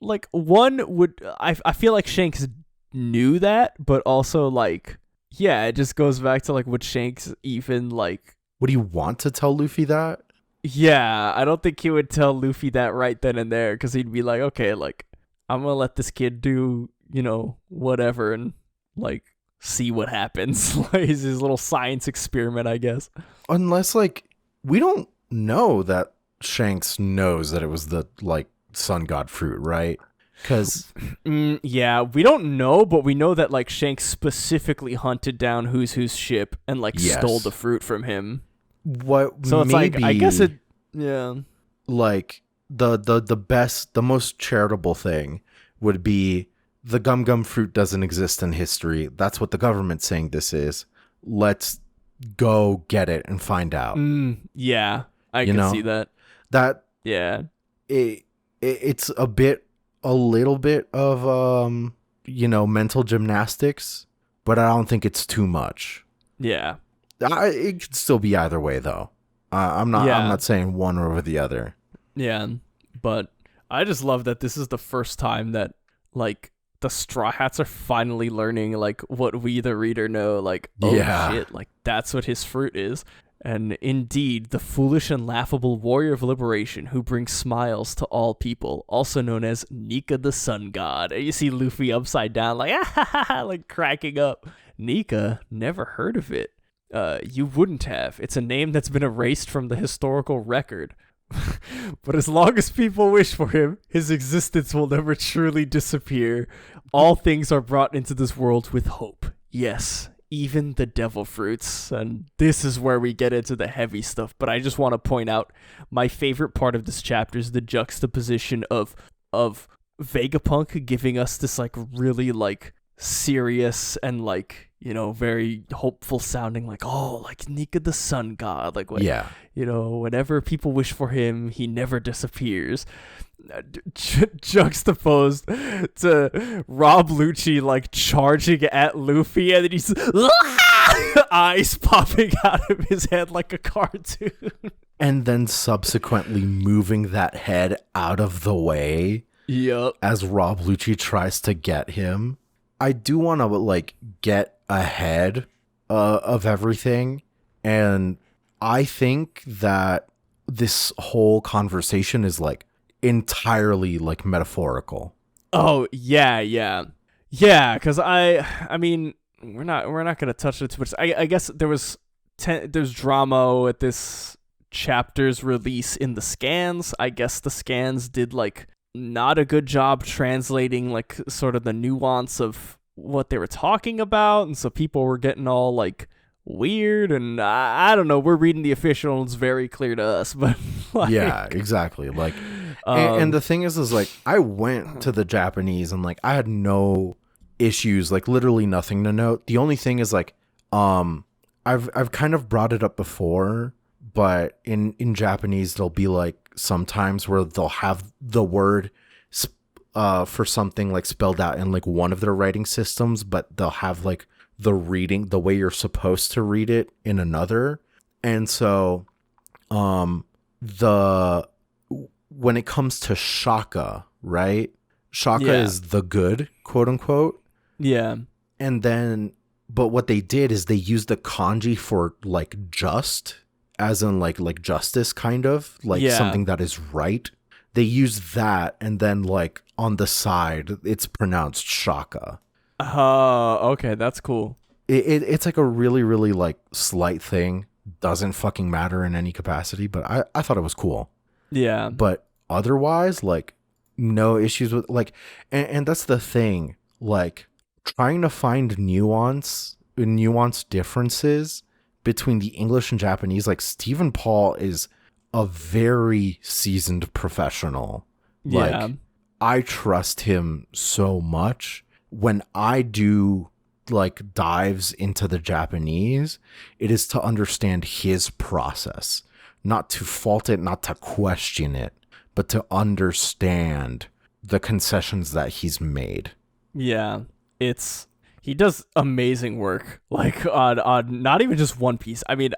Speaker 1: like one would, I feel like Shanks knew that, but also like, yeah, it just goes back to like, would Shanks even like,
Speaker 2: Would you want to tell Luffy that?
Speaker 1: yeah, I don't think he would tell Luffy that right then and there, because he'd be like, okay, like, I'm gonna let this kid do, whatever, and like see what happens. Like, his little science experiment, I guess.
Speaker 2: Unless like we don't know that Shanks knows that it was the like sun god fruit, right? Because
Speaker 1: Yeah, we don't know, but we know that like Shanks specifically hunted down whose ship and like
Speaker 2: Yes.
Speaker 1: stole the fruit from him.
Speaker 2: what
Speaker 1: So it's
Speaker 2: maybe,
Speaker 1: like, I guess it, yeah.
Speaker 2: like the most charitable thing would be the gum fruit doesn't exist in history. That's what the government's saying this is. Let's go get it and find out.
Speaker 1: Yeah, I
Speaker 2: you
Speaker 1: can
Speaker 2: know?
Speaker 1: see that.
Speaker 2: That
Speaker 1: Yeah.
Speaker 2: it's a little bit of mental gymnastics, but I don't think it's too much.
Speaker 1: Yeah.
Speaker 2: It could still be either way though. I'm
Speaker 1: Yeah.
Speaker 2: not saying one over the other.
Speaker 1: Yeah. But I just love that this is the first time that like the Straw Hats are finally learning like what we the reader know, like, oh
Speaker 2: Yeah.
Speaker 1: shit, like that's what his fruit is. And indeed, the foolish and laughable warrior of liberation who brings smiles to all people, also known as Nika the Sun God. And you see Luffy upside down, like, ah, ha, ha, ha, like cracking up. Nika, never heard of it. You wouldn't have. It's a name that's been erased from the historical record. But as long as people wish for him, his existence will never truly disappear. All things are brought into this world with hope. Yes, even the devil fruits. And this is where we get into the heavy stuff. But I just want to point out my favorite part of this chapter is the juxtaposition of Vegapunk giving us this like really like serious and like, you know, very hopeful sounding, like, oh, like Nika the Sun God, like what,
Speaker 2: Yeah.
Speaker 1: you know, whenever people wish for him, he never disappears. Juxtaposed to Rob Lucci like charging at Luffy, and then he's eyes popping out of his head like a cartoon.
Speaker 2: And then subsequently moving that head out of the way.
Speaker 1: Yep.
Speaker 2: As Rob Lucci tries to get him. I do want to like get ahead of everything, and I think that this whole conversation is like entirely like metaphorical.
Speaker 1: Oh yeah. Because I mean, we're not gonna touch it too much. I guess there's drama at this chapter's release in the scans. I guess the scans did like not a good job translating like sort of the nuance of what they were talking about, and so people were getting all like weird, and I don't know, we're reading the official and it's very clear to us, but like,
Speaker 2: yeah, exactly. Like and the thing is like I went to the Japanese and like I had no issues, like literally nothing to note. The only thing is like I've kind of brought it up before, but in Japanese there'll be like sometimes where they'll have the word for something like spelled out in like one of their writing systems, but they'll have like the reading, the way you're supposed to read it in another. And so when it comes to Shaka, right? Shaka is the good, quote unquote.
Speaker 1: Yeah.
Speaker 2: And then, but what they did is they used the kanji for like just, as in like justice, kind of like something that is right. They use that, and then like on the side, it's pronounced Shaka.
Speaker 1: Oh, okay, that's cool.
Speaker 2: It's like a really, really like slight thing. Doesn't fucking matter in any capacity, but I thought it was cool.
Speaker 1: Yeah.
Speaker 2: But otherwise, like no issues with like, and that's the thing, like trying to find nuance differences between the English and Japanese. Like Stephen Paul is a very seasoned professional.
Speaker 1: Yeah.
Speaker 2: Like I trust him so much. When I do like dives into the Japanese, it is to understand his process, not to fault it, not to question it, but to understand the concessions that he's made.
Speaker 1: Yeah. He does amazing work, like on not even just One Piece. I mean,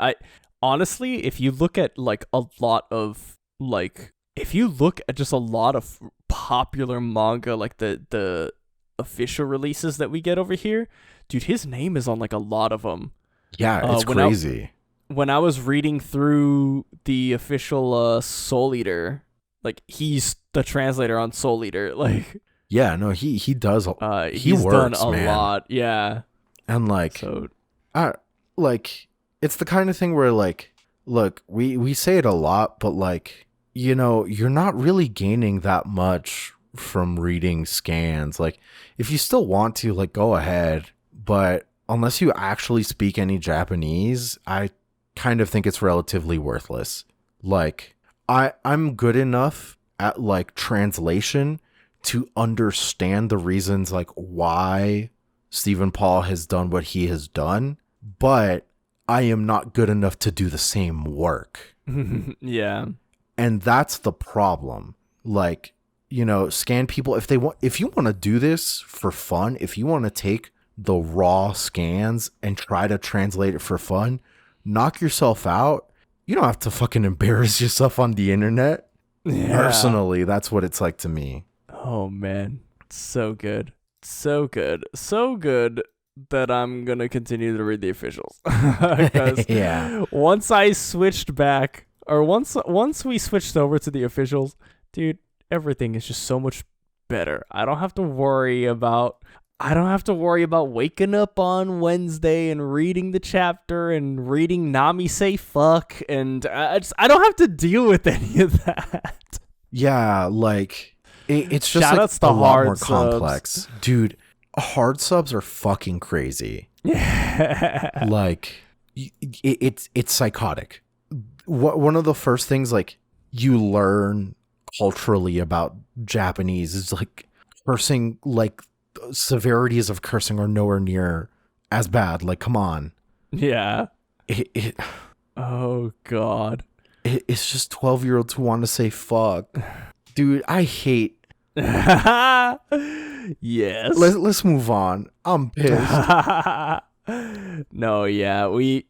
Speaker 1: honestly, if you look at like a lot of like, if you look at just a lot of popular manga, like the official releases that we get over here, dude, his name is on like a lot of them.
Speaker 2: Yeah, it's crazy.
Speaker 1: When I was reading through the official Soul Eater, like he's the translator on Soul Eater, like.
Speaker 2: Yeah, no, he does. He
Speaker 1: he's
Speaker 2: works,
Speaker 1: done a
Speaker 2: man.
Speaker 1: lot, yeah.
Speaker 2: And like,
Speaker 1: So,
Speaker 2: like it's the kind of thing where like, look, we say it a lot, but like, you know, you're not really gaining that much from reading scans. Like, if you still want to, like, go ahead, but unless you actually speak any Japanese, I kind of think it's relatively worthless. Like, I'm good enough at like translation to understand the reasons like why Stephen Paul has done what he has done, but I am not good enough to do the same work.
Speaker 1: Yeah.
Speaker 2: And that's the problem. Like, scan people if you want to do this for fun, if you want to take the raw scans and try to translate it for fun, knock yourself out. You don't have to fucking embarrass yourself on the internet.
Speaker 1: Yeah.
Speaker 2: Personally, that's what it's like to me.
Speaker 1: Oh man, so good, so good, so good that I'm gonna continue to read the officials. Because
Speaker 2: Yeah.
Speaker 1: once I switched back, or once we switched over to the officials, dude, everything is just so much better. I don't have to worry about waking up on Wednesday and reading the chapter and reading Nami say fuck, and I don't have to deal with any of that.
Speaker 2: Yeah, like it's just
Speaker 1: Shout
Speaker 2: like
Speaker 1: outs to
Speaker 2: a lot
Speaker 1: hard
Speaker 2: more
Speaker 1: subs.
Speaker 2: complex. Dude, hard subs are fucking crazy.
Speaker 1: Yeah.
Speaker 2: Like it's psychotic. One of the first things like you learn culturally about Japanese is like cursing, like severities of cursing are nowhere near as bad. Like, come on.
Speaker 1: Yeah.
Speaker 2: It
Speaker 1: Oh god.
Speaker 2: it's just 12-year-olds who want to say fuck. Dude, I hate.
Speaker 1: Yes.
Speaker 2: Let's move on. I'm pissed.
Speaker 1: No, yeah. We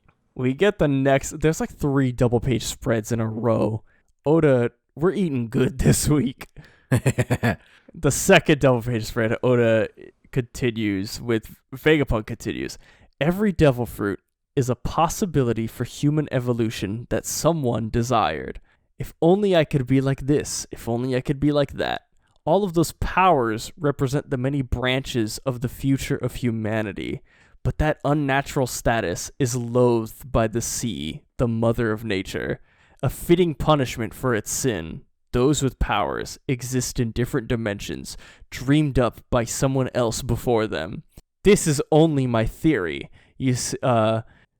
Speaker 1: get the next. There's like 3 double page spreads in a row. Oda, we're eating good this week. The second double page spread, Oda continues with Vegapunk continues. Every devil fruit is a possibility for human evolution that someone desired. If only I could be like this. If only I could be like that. All of those powers represent the many branches of the future of humanity. But that unnatural status is loathed by the sea, the mother of nature. A fitting punishment for its sin. Those with powers exist in different dimensions, dreamed up by someone else before them. This is only my theory.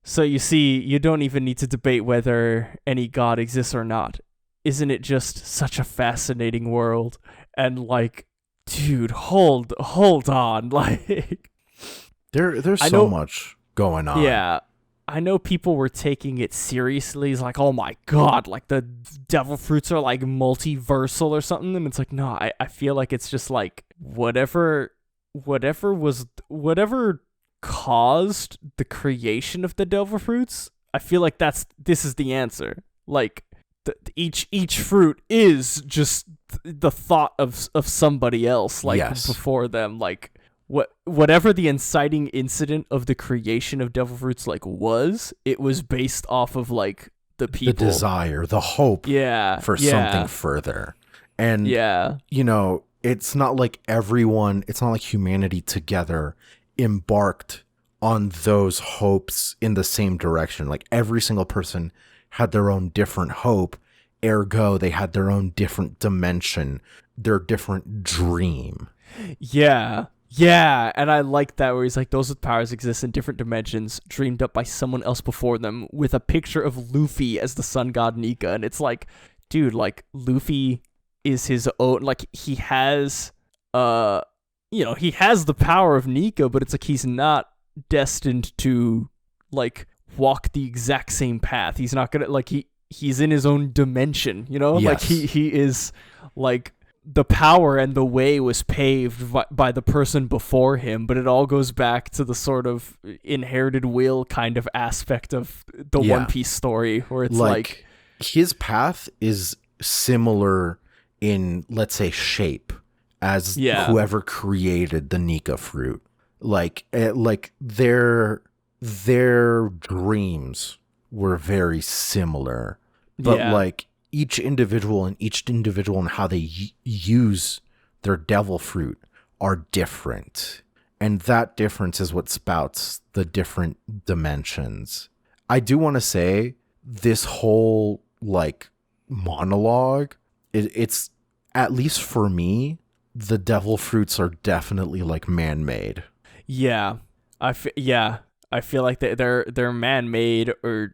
Speaker 1: So you see, you don't even need to debate whether any god exists or not. Isn't it just such a fascinating world? And like, dude, hold on, like
Speaker 2: There's
Speaker 1: I
Speaker 2: so
Speaker 1: know-
Speaker 2: much going on.
Speaker 1: yeah. I know people were taking it seriously. It's like, oh my god, like the devil fruits are like multiversal or something. And it's like, no, I feel like it's just like whatever caused the creation of the devil fruits. I feel like this is the answer. Like each fruit is just the thought of somebody else, like
Speaker 2: Yes.
Speaker 1: before them, like. Whatever the inciting incident of the creation of devil fruits like was, it was based off of like the people,
Speaker 2: The desire, the hope for something further. And it's not like it's not like humanity together embarked on those hopes in the same direction. Like every single person had their own different hope, ergo they had their own different dimension, their different dream.
Speaker 1: Yeah, and I like that where he's like, those with powers exist in different dimensions, dreamed up by someone else before them, with a picture of Luffy as the sun god Nika. And it's like, dude, like, Luffy is his own, like, he has, he has the power of Nika, but it's like he's not destined to, like, walk the exact same path. He's not gonna, like, he's in his own dimension,
Speaker 2: Yes.
Speaker 1: Like, he is, like, the power and the way was paved by the person before him, but it all goes back to the sort of inherited will kind of aspect of the One Piece story, where it's like
Speaker 2: his path is similar in, let's say, shape as whoever created the Nika fruit. Like their dreams were very similar, but like each individual and how they use their devil fruit are different. And that difference is what spouts the different dimensions. I do want to say this whole like monologue, it's at least for me, the devil fruits are definitely like man-made.
Speaker 1: Yeah. I feel like they're man-made, or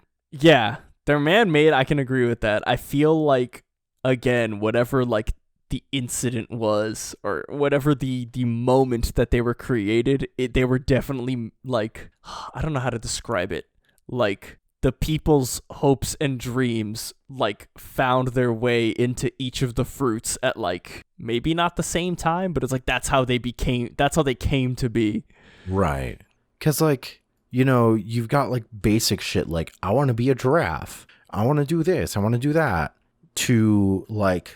Speaker 1: they're man-made. I can agree with that. I feel like, again, whatever like the incident was, or whatever the moment that they were created, they were definitely like, I don't know how to describe it. Like the people's hopes and dreams like found their way into each of the fruits at like maybe not the same time, but it's like that's how they came to be.
Speaker 2: Right. Because, like, you know, you've got like basic shit like, I want to be a giraffe. I want to do this. I want to do that. To like,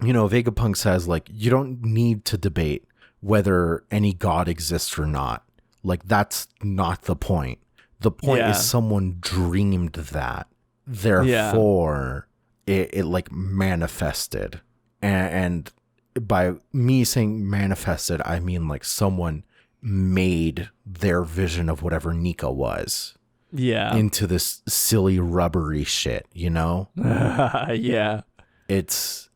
Speaker 2: you know, Vegapunk says, like, you don't need to debate whether any god exists or not. Like, that's not the point. The point is someone dreamed that. Therefore, it like manifested. And by me saying manifested, I mean like someone made their vision of whatever Nika was.
Speaker 1: Yeah.
Speaker 2: Into this silly rubbery shit, you know?
Speaker 1: Yeah.
Speaker 2: It's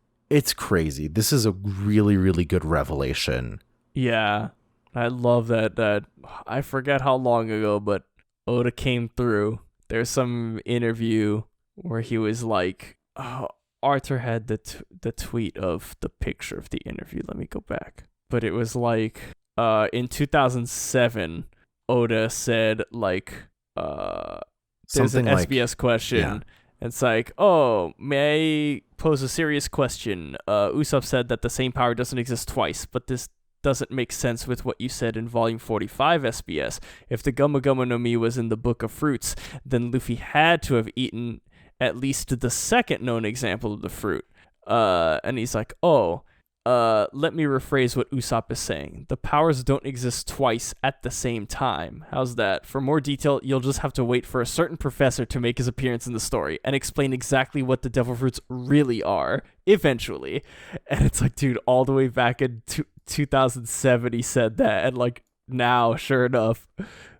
Speaker 2: crazy. This is a really, really good revelation.
Speaker 1: Yeah. I love that I forget how long ago, but Oda came through. There's some interview where he was like, oh, Arthur had the tweet of the picture of the interview. Let me go back. But it was like in 2007, Oda said like there's an SBS question.
Speaker 2: Yeah.
Speaker 1: And it's like, oh, may I pose a serious question? Usopp said that the same power doesn't exist twice, but this doesn't make sense with what you said in volume 45 SBS. If the Gumma Gumma no Mi was in the Book of Fruits, then Luffy had to have eaten at least the second known example of the fruit. And he's like, oh, let me rephrase what Usopp is saying. The powers don't exist twice at the same time. How's that? For more detail, you'll just have to wait for a certain professor to make his appearance in the story and explain exactly what the devil fruits really are, eventually. And it's like, dude, all the way back in 2007 he said that, and like now, sure enough,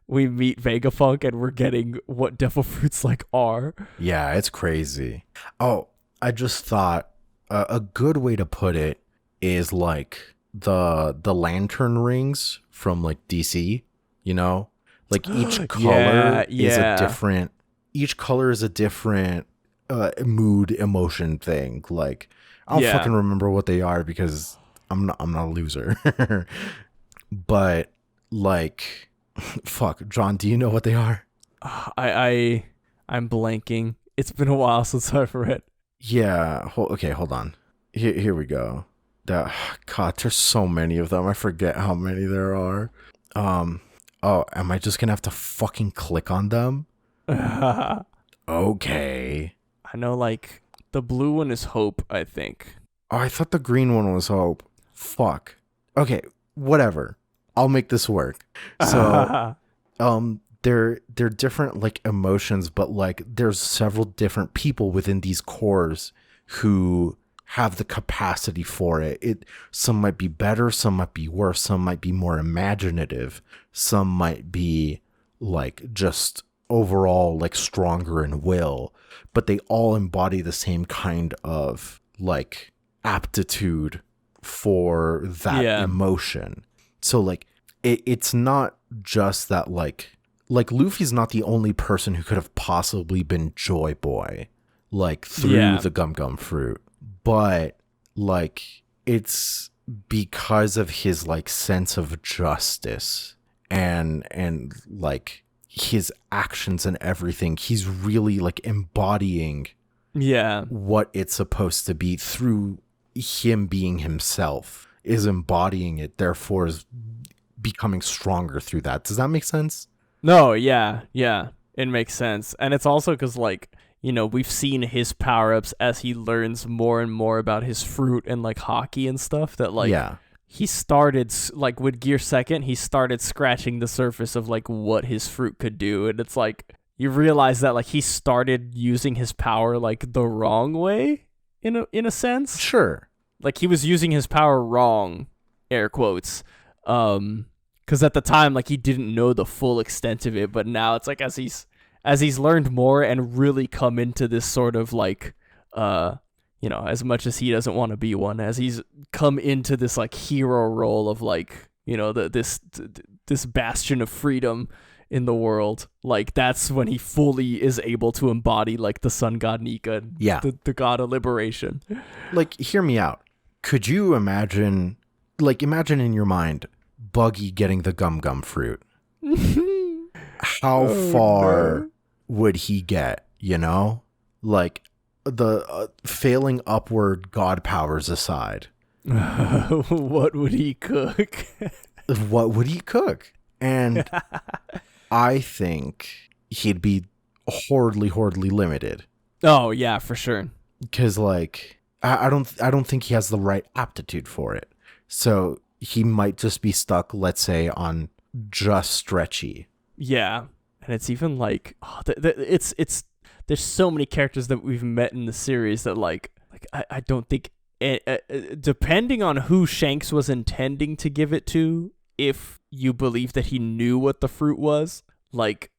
Speaker 1: we meet Vegapunk and we're getting what devil fruits like are.
Speaker 2: Yeah, it's crazy. Oh, I just thought a good way to put it is like the lantern rings from like DC, you know, like each color is a different. Each color is a different mood, emotion thing. Like I don't fucking remember what they are because I'm not a loser. But like, fuck, John, do you know what they are?
Speaker 1: I'm blanking. It's been a while since I've read.
Speaker 2: Yeah. Okay, hold on. Here we go. God, there's so many of them. I forget how many there are. Oh, am I just gonna have to fucking click on them? Okay.
Speaker 1: I know, like, the blue one is Hope, I think.
Speaker 2: Oh, I thought the green one was Hope. Fuck. Okay, whatever. I'll make this work. So, they're different, like, emotions, but, like, there's several different people within these cores who have the capacity for it. Some might be better, some might be worse, some might be more imaginative, some might be like just overall like stronger in will, but they all embody the same kind of like aptitude for that emotion. So like it's not just that like Luffy's not the only person who could have possibly been Joy Boy like through the Gum Gum fruit. But like it's because of his like sense of justice and like his actions and everything, he's really like embodying what it's supposed to be through him being himself, is embodying it, therefore is becoming stronger through that. Does that make sense?
Speaker 1: No, yeah, it makes sense. And it's also because like, you know, we've seen his power-ups as he learns more and more about his fruit and, like, hockey and stuff that, like, he started, like, with Gear Second, he started scratching the surface of, like, what his fruit could do. And it's, like, you realize that, like, he started using his power, like, the wrong way, in a sense.
Speaker 2: Sure.
Speaker 1: Like, he was using his power wrong, air quotes. Because at the time, like, he didn't know the full extent of it. But now it's, like, as he's learned more and really come into this sort of like, you know, as much as he doesn't want to be one, as he's come into this like hero role of like, you know, this bastion of freedom in the world, like that's when he fully is able to embody like the sun god Nika, the god of liberation.
Speaker 2: Like, hear me out. Could you imagine in your mind Buggy getting the Gum Gum fruit? How far would he get, you know? Like, the failing upward god powers aside,
Speaker 1: What would he cook?
Speaker 2: what would he cook? And I think he'd be horribly limited.
Speaker 1: Oh yeah, for sure.
Speaker 2: Because, like, I don't think he has the right aptitude for it. So he might just be stuck, let's say, on just stretchy.
Speaker 1: Yeah, and it's even like it's there's so many characters that we've met in the series that I don't think depending on who Shanks was intending to give it to, if you believe that he knew what the fruit was, like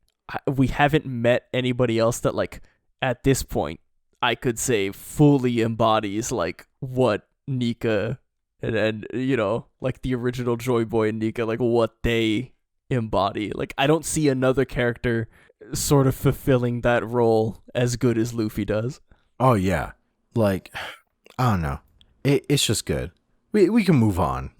Speaker 1: we haven't met anybody else that like at this point I could say fully embodies like what Nika and you know, like the original Joy Boy and Nika, like what they embody. Like I don't see another character sort of fulfilling that role as good as Luffy does.
Speaker 2: Oh yeah, like I don't know, it's just good. We can move on.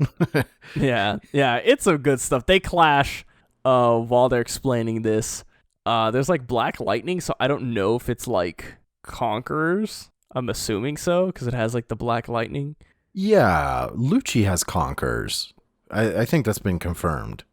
Speaker 1: Yeah, it's some good stuff. They clash while they're explaining this. There's like black lightning, so I don't know if it's like conquerors. I'm assuming so because it has like the black lightning.
Speaker 2: Yeah, Lucci has conquers. I think that's been confirmed.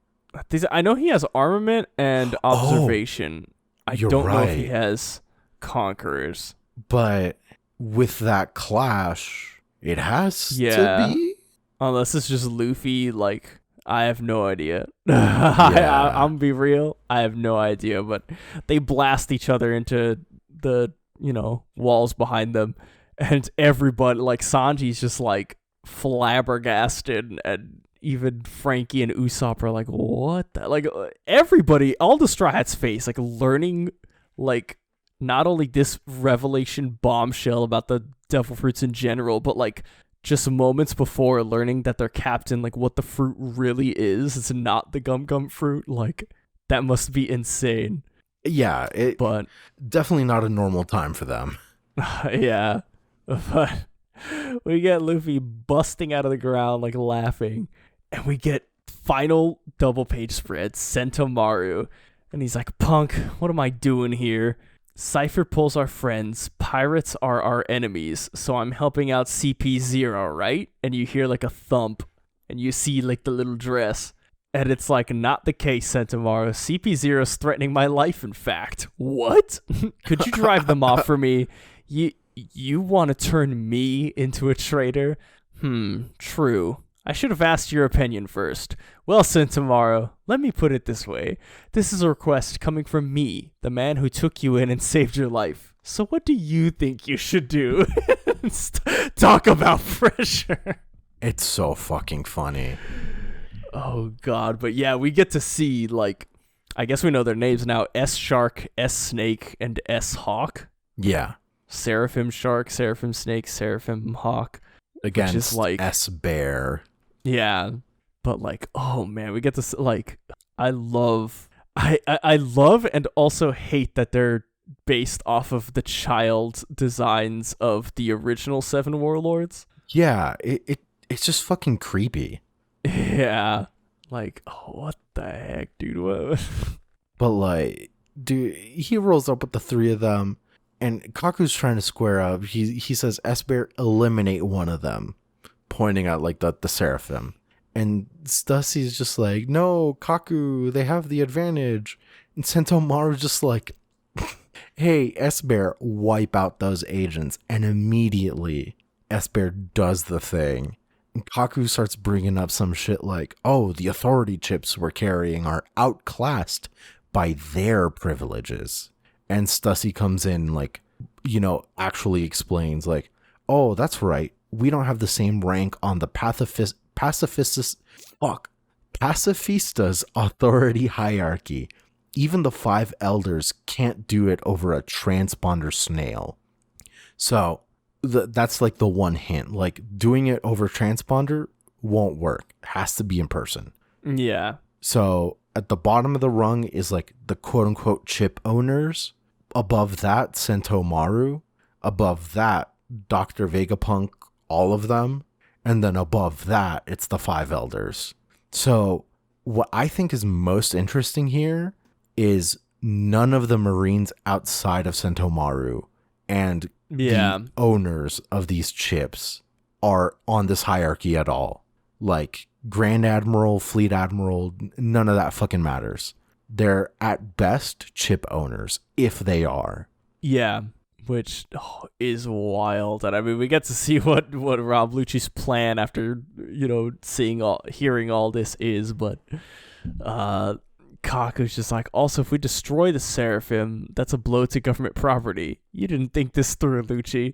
Speaker 1: I know he has armament and observation. I
Speaker 2: you're
Speaker 1: don't know if he
Speaker 2: right.
Speaker 1: has conquerors.
Speaker 2: But with that clash, it has
Speaker 1: Yeah.
Speaker 2: to be.
Speaker 1: Unless it's just Luffy, like, I have no idea.
Speaker 2: Yeah.
Speaker 1: I'm be real. I have no idea, but they blast each other into the, you know, walls behind them. And everybody, like, Sanji's just, like, flabbergasted. And even Frankie and Usopp are like, what the? Like, everybody, all the Straw Hats face, like, learning, like, not only this revelation bombshell about the devil fruits in general, but, like, just moments before learning that their captain, like, what the fruit really is. It's not the gum gum fruit. Like, that must be insane.
Speaker 2: Yeah,
Speaker 1: But
Speaker 2: definitely not a normal time for them.
Speaker 1: yeah. But we get Luffy busting out of the ground, like, laughing. And we get final double page spread, Sentomaru. And he's like, Punk, what am I doing here? Cypher pulls our friends, pirates are our enemies, so I'm helping out CP0, right? And you hear like a thump, and you see like the little dress. And it's like, not the case, Sentomaru. CP0's threatening my life, in fact. What? Could you drive them off for me? You want to turn me into a traitor? True. I should have asked your opinion first. Well, Sentomaru, let me put it this way. This is a request coming from me, the man who took you in and saved your life. So what do you think you should do? Talk about pressure.
Speaker 2: It's so fucking funny.
Speaker 1: Oh, God. But yeah, we get to see, like, I guess we know their names now. S-Shark, S-Snake, and S-Hawk.
Speaker 2: Yeah.
Speaker 1: Seraphim Shark, Seraphim Snake, Seraphim Hawk.
Speaker 2: Against
Speaker 1: is like
Speaker 2: S-Bear.
Speaker 1: Yeah, but like, oh man, we get this. Like, I love and also hate that they're based off of the child designs of the original Seven Warlords.
Speaker 2: Yeah, it's just fucking creepy.
Speaker 1: Yeah, like, oh, what the heck, dude? What?
Speaker 2: But like, dude, he rolls up with the three of them, and Kaku's trying to square up. He says, S-Bear, eliminate one of them, pointing at like the Seraphim. And Stussy's just like, no, Kaku, they have the advantage. And Sentomaru's just like, hey, S-Bear, wipe out those agents. And immediately, S-Bear does the thing. And Kaku starts bringing up some shit like, oh, the authority chips we're carrying are outclassed by their privileges. And Stussy comes in, like, you know, actually explains, like, oh, that's right. We don't have the same rank on the pacifista's authority hierarchy. Even the 5 elders can't do it over a transponder snail. So that's like the one hint. Like, doing it over transponder won't work. It has to be in person.
Speaker 1: Yeah.
Speaker 2: So at the bottom of the rung is like the quote unquote chip owners. Above that, Sentomaru. Above that, Dr. Vegapunk, all of them. And then above that, it's the 5 elders. So what I think is most interesting here is none of the Marines outside of Sentomaru and
Speaker 1: Yeah.
Speaker 2: the owners of these chips are on this hierarchy at all. Like Grand Admiral, Fleet Admiral, none of that fucking matters. They're at best chip owners, if they are.
Speaker 1: Yeah, which is wild. And I mean, we get to see what Rob Lucci's plan after, hearing all this is, but Kaku's just like, also, if we destroy the Seraphim, that's a blow to government property. You didn't think this through, Lucci.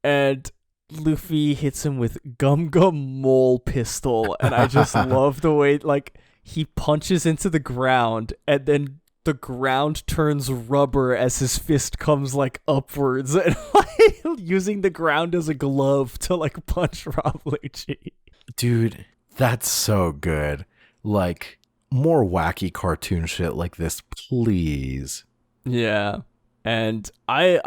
Speaker 1: And Luffy hits him with Gum Gum Mole Pistol, and I just love the way, like, he punches into the ground, and then the ground turns rubber as his fist comes, like, upwards, and like, using the ground as a glove to, like, punch Rob Lucci.
Speaker 2: Dude, that's so good. Like, more wacky cartoon shit like this, please.
Speaker 1: Yeah, and I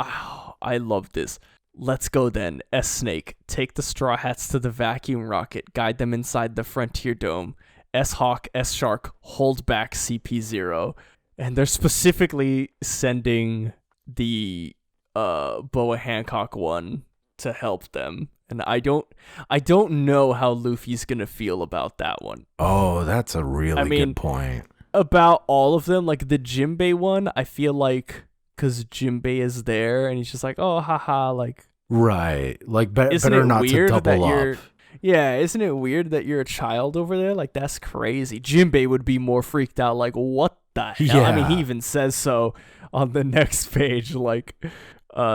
Speaker 1: love this. Let's go then. S-Snake, take the Straw Hats to the vacuum rocket, guide them inside the Frontier Dome. S-Hawk, S-Shark, hold back CP0. And they're specifically sending the Boa Hancock one to help them. And I don't know how Luffy's gonna feel about that one.
Speaker 2: Oh, that's a really good point.
Speaker 1: About all of them, like the Jinbei one, I feel like because Jinbei is there and he's just like, oh, haha, like.
Speaker 2: Right. Like, better not to double up.
Speaker 1: Yeah, isn't it weird that you're a child over there? Like, that's crazy. Jinbei would be more freaked out, like, what the hell?
Speaker 2: Yeah.
Speaker 1: I mean, he even says so on the next page, like,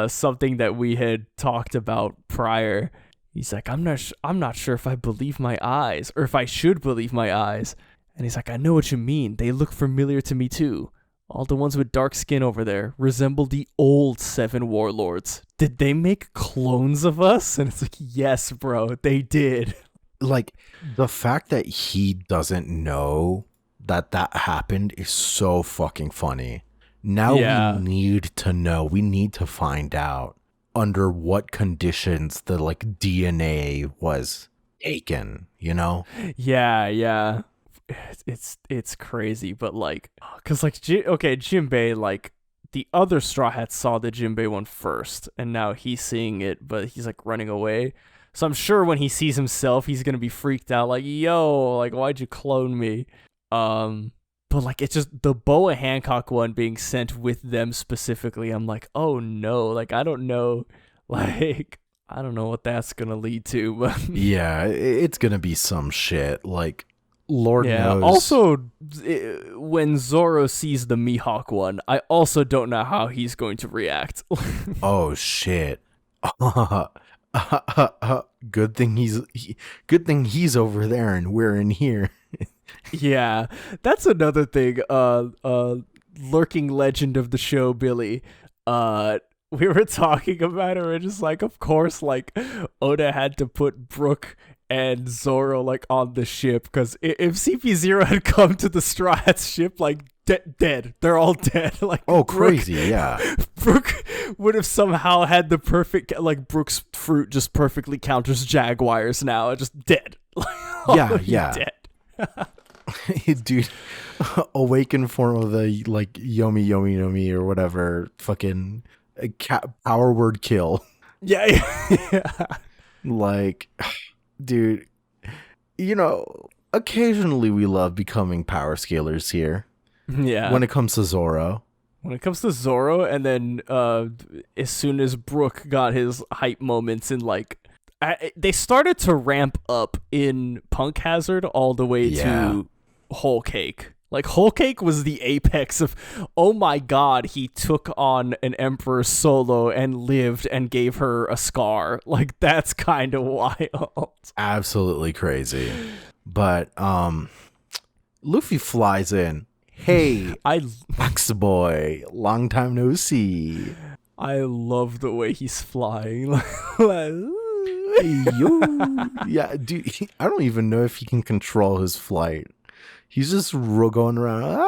Speaker 1: something that we had talked about prior. He's like, I'm not sure if I believe my eyes, or if I should believe my eyes. And he's like, I know what you mean. They look familiar to me, too. All the ones with dark skin over there resemble the old 7 warlords. Did they make clones of us? And it's like, yes, bro, they did.
Speaker 2: Like, the fact that he doesn't know that happened is so fucking funny. Now we need to know. We need to find out under what conditions the, like, DNA was taken, you know?
Speaker 1: Yeah. It's crazy, but like, cause like, Jinbei, like the other Straw Hats saw the Jinbei one first, and now he's seeing it, but he's like running away. So I'm sure when he sees himself, he's gonna be freaked out, like, yo, like, why'd you clone me? But like, it's just the Boa Hancock one being sent with them specifically. I'm like, oh no, like I don't know, like I don't know what that's gonna lead to, but
Speaker 2: yeah, it's gonna be some shit, like. Lord knows.
Speaker 1: Also, when Zoro sees the Mihawk one, I also don't know how he's going to react.
Speaker 2: Oh shit! Good thing he's over there and we're in here.
Speaker 1: Yeah, that's another thing. Lurking legend of the show, Billy. We were talking about it. We're just like, of course, like Oda had to put Brook and Zoro like on the ship, because if CP0 had come to the Straw Hats ship, like dead, they're all dead. Like,
Speaker 2: oh, crazy, yeah.
Speaker 1: Brook would have somehow had the perfect, like, Brook's fruit just perfectly counters Jaguars now, just dead.
Speaker 2: Yeah.
Speaker 1: Dead.
Speaker 2: Dude, awakened form of the, like, Yomi or whatever, fucking power word kill.
Speaker 1: Yeah.
Speaker 2: Like, dude, you know, occasionally we love becoming power scalers here.
Speaker 1: Yeah.
Speaker 2: When it comes to Zoro.
Speaker 1: And then as soon as Brook got his hype moments in, like, they started to ramp up in Punk Hazard all the way to Whole Cake. Like, Whole Cake was the apex of, oh my god, he took on an emperor solo and lived and gave her a scar. Like, that's kind of wild.
Speaker 2: Absolutely crazy. But Luffy flies in. Hey, Max boy, long time no see.
Speaker 1: I love the way he's flying.
Speaker 2: Yeah, dude, I don't even know if he can control his flight. He's just going around.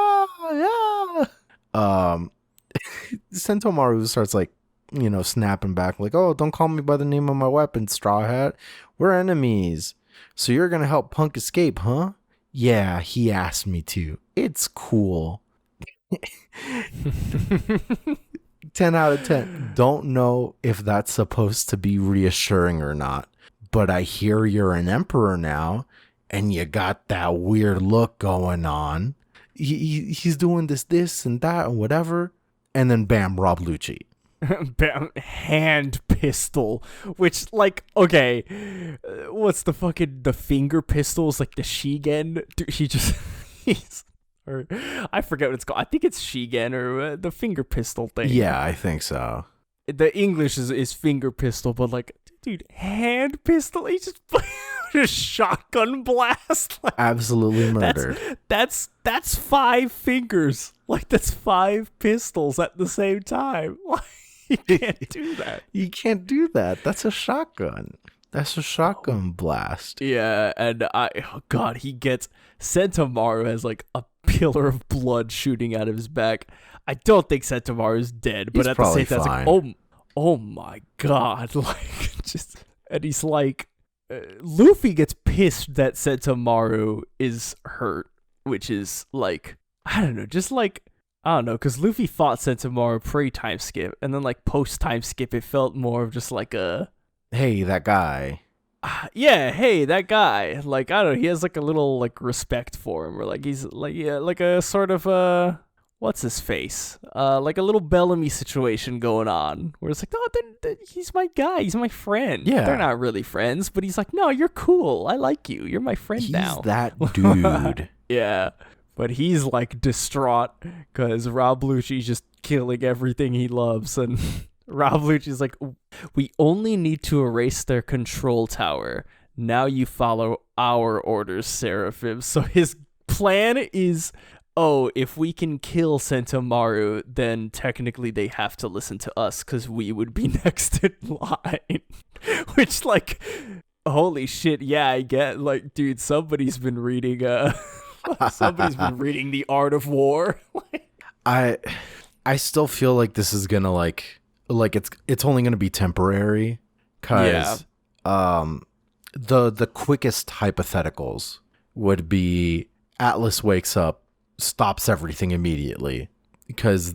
Speaker 2: Sentomaru starts, like, you know, snapping back, like, oh, don't call me by the name of my weapon, Straw Hat. We're enemies. So you're gonna help Punk escape, huh? Yeah, he asked me to. It's cool. 10 out of 10. Don't know if that's supposed to be reassuring or not, but I hear you're an emperor now and you got that weird look going on. He's doing this and that and whatever. And then bam, Rob Lucci.
Speaker 1: Bam, hand pistol, which, like, okay, what's the finger pistols, like the Shigen? Dude, or I forget what it's called. I think it's Shigen or the finger pistol thing.
Speaker 2: Yeah, I think so.
Speaker 1: The English is finger pistol, but like, dude, hand pistol. He just shotgun blast. Like,
Speaker 2: Absolutely murdered.
Speaker 1: That's 5 fingers. Like, that's 5 pistols at the same time. Like, you can't do that.
Speaker 2: You can't do that. That's a shotgun. That's a shotgun blast.
Speaker 1: Yeah, and God, he gets Sentomaru has like a pillar of blood shooting out of his back. I don't think Sentomaru's dead, but
Speaker 2: He's
Speaker 1: at the same time,
Speaker 2: fine.
Speaker 1: it's like, oh my God, like and he's like, Luffy gets pissed that Sentomaru is hurt, which is like, I don't know, because Luffy fought Sentomaru pre-time skip, and then like post-time skip, it felt more of just like a,
Speaker 2: hey, that guy.
Speaker 1: yeah, hey, that guy. Like, I don't know, he has like a little like respect for him, or like he's like, yeah, like a sort of what's his face? Like a little Bellamy situation going on, where it's like, no, then he's my guy, he's my friend.
Speaker 2: Yeah.
Speaker 1: They're not really friends, but he's like, no, you're cool, I like you, you're my friend now.
Speaker 2: He's that dude.
Speaker 1: Yeah, but he's like distraught because Rob Lucci's just killing everything he loves, and Rob Lucci's like, we only need to erase their control tower. Now you follow our orders, Seraphim. So his plan is, oh, if we can kill Sentomaru, then technically they have to listen to us because we would be next in line. Which, like, holy shit, yeah, I get, like, dude, somebody's been reading The Art of War.
Speaker 2: I still feel like this is gonna like it's only gonna be temporary, because the quickest hypotheticals would be Atlas wakes up, stops everything immediately, because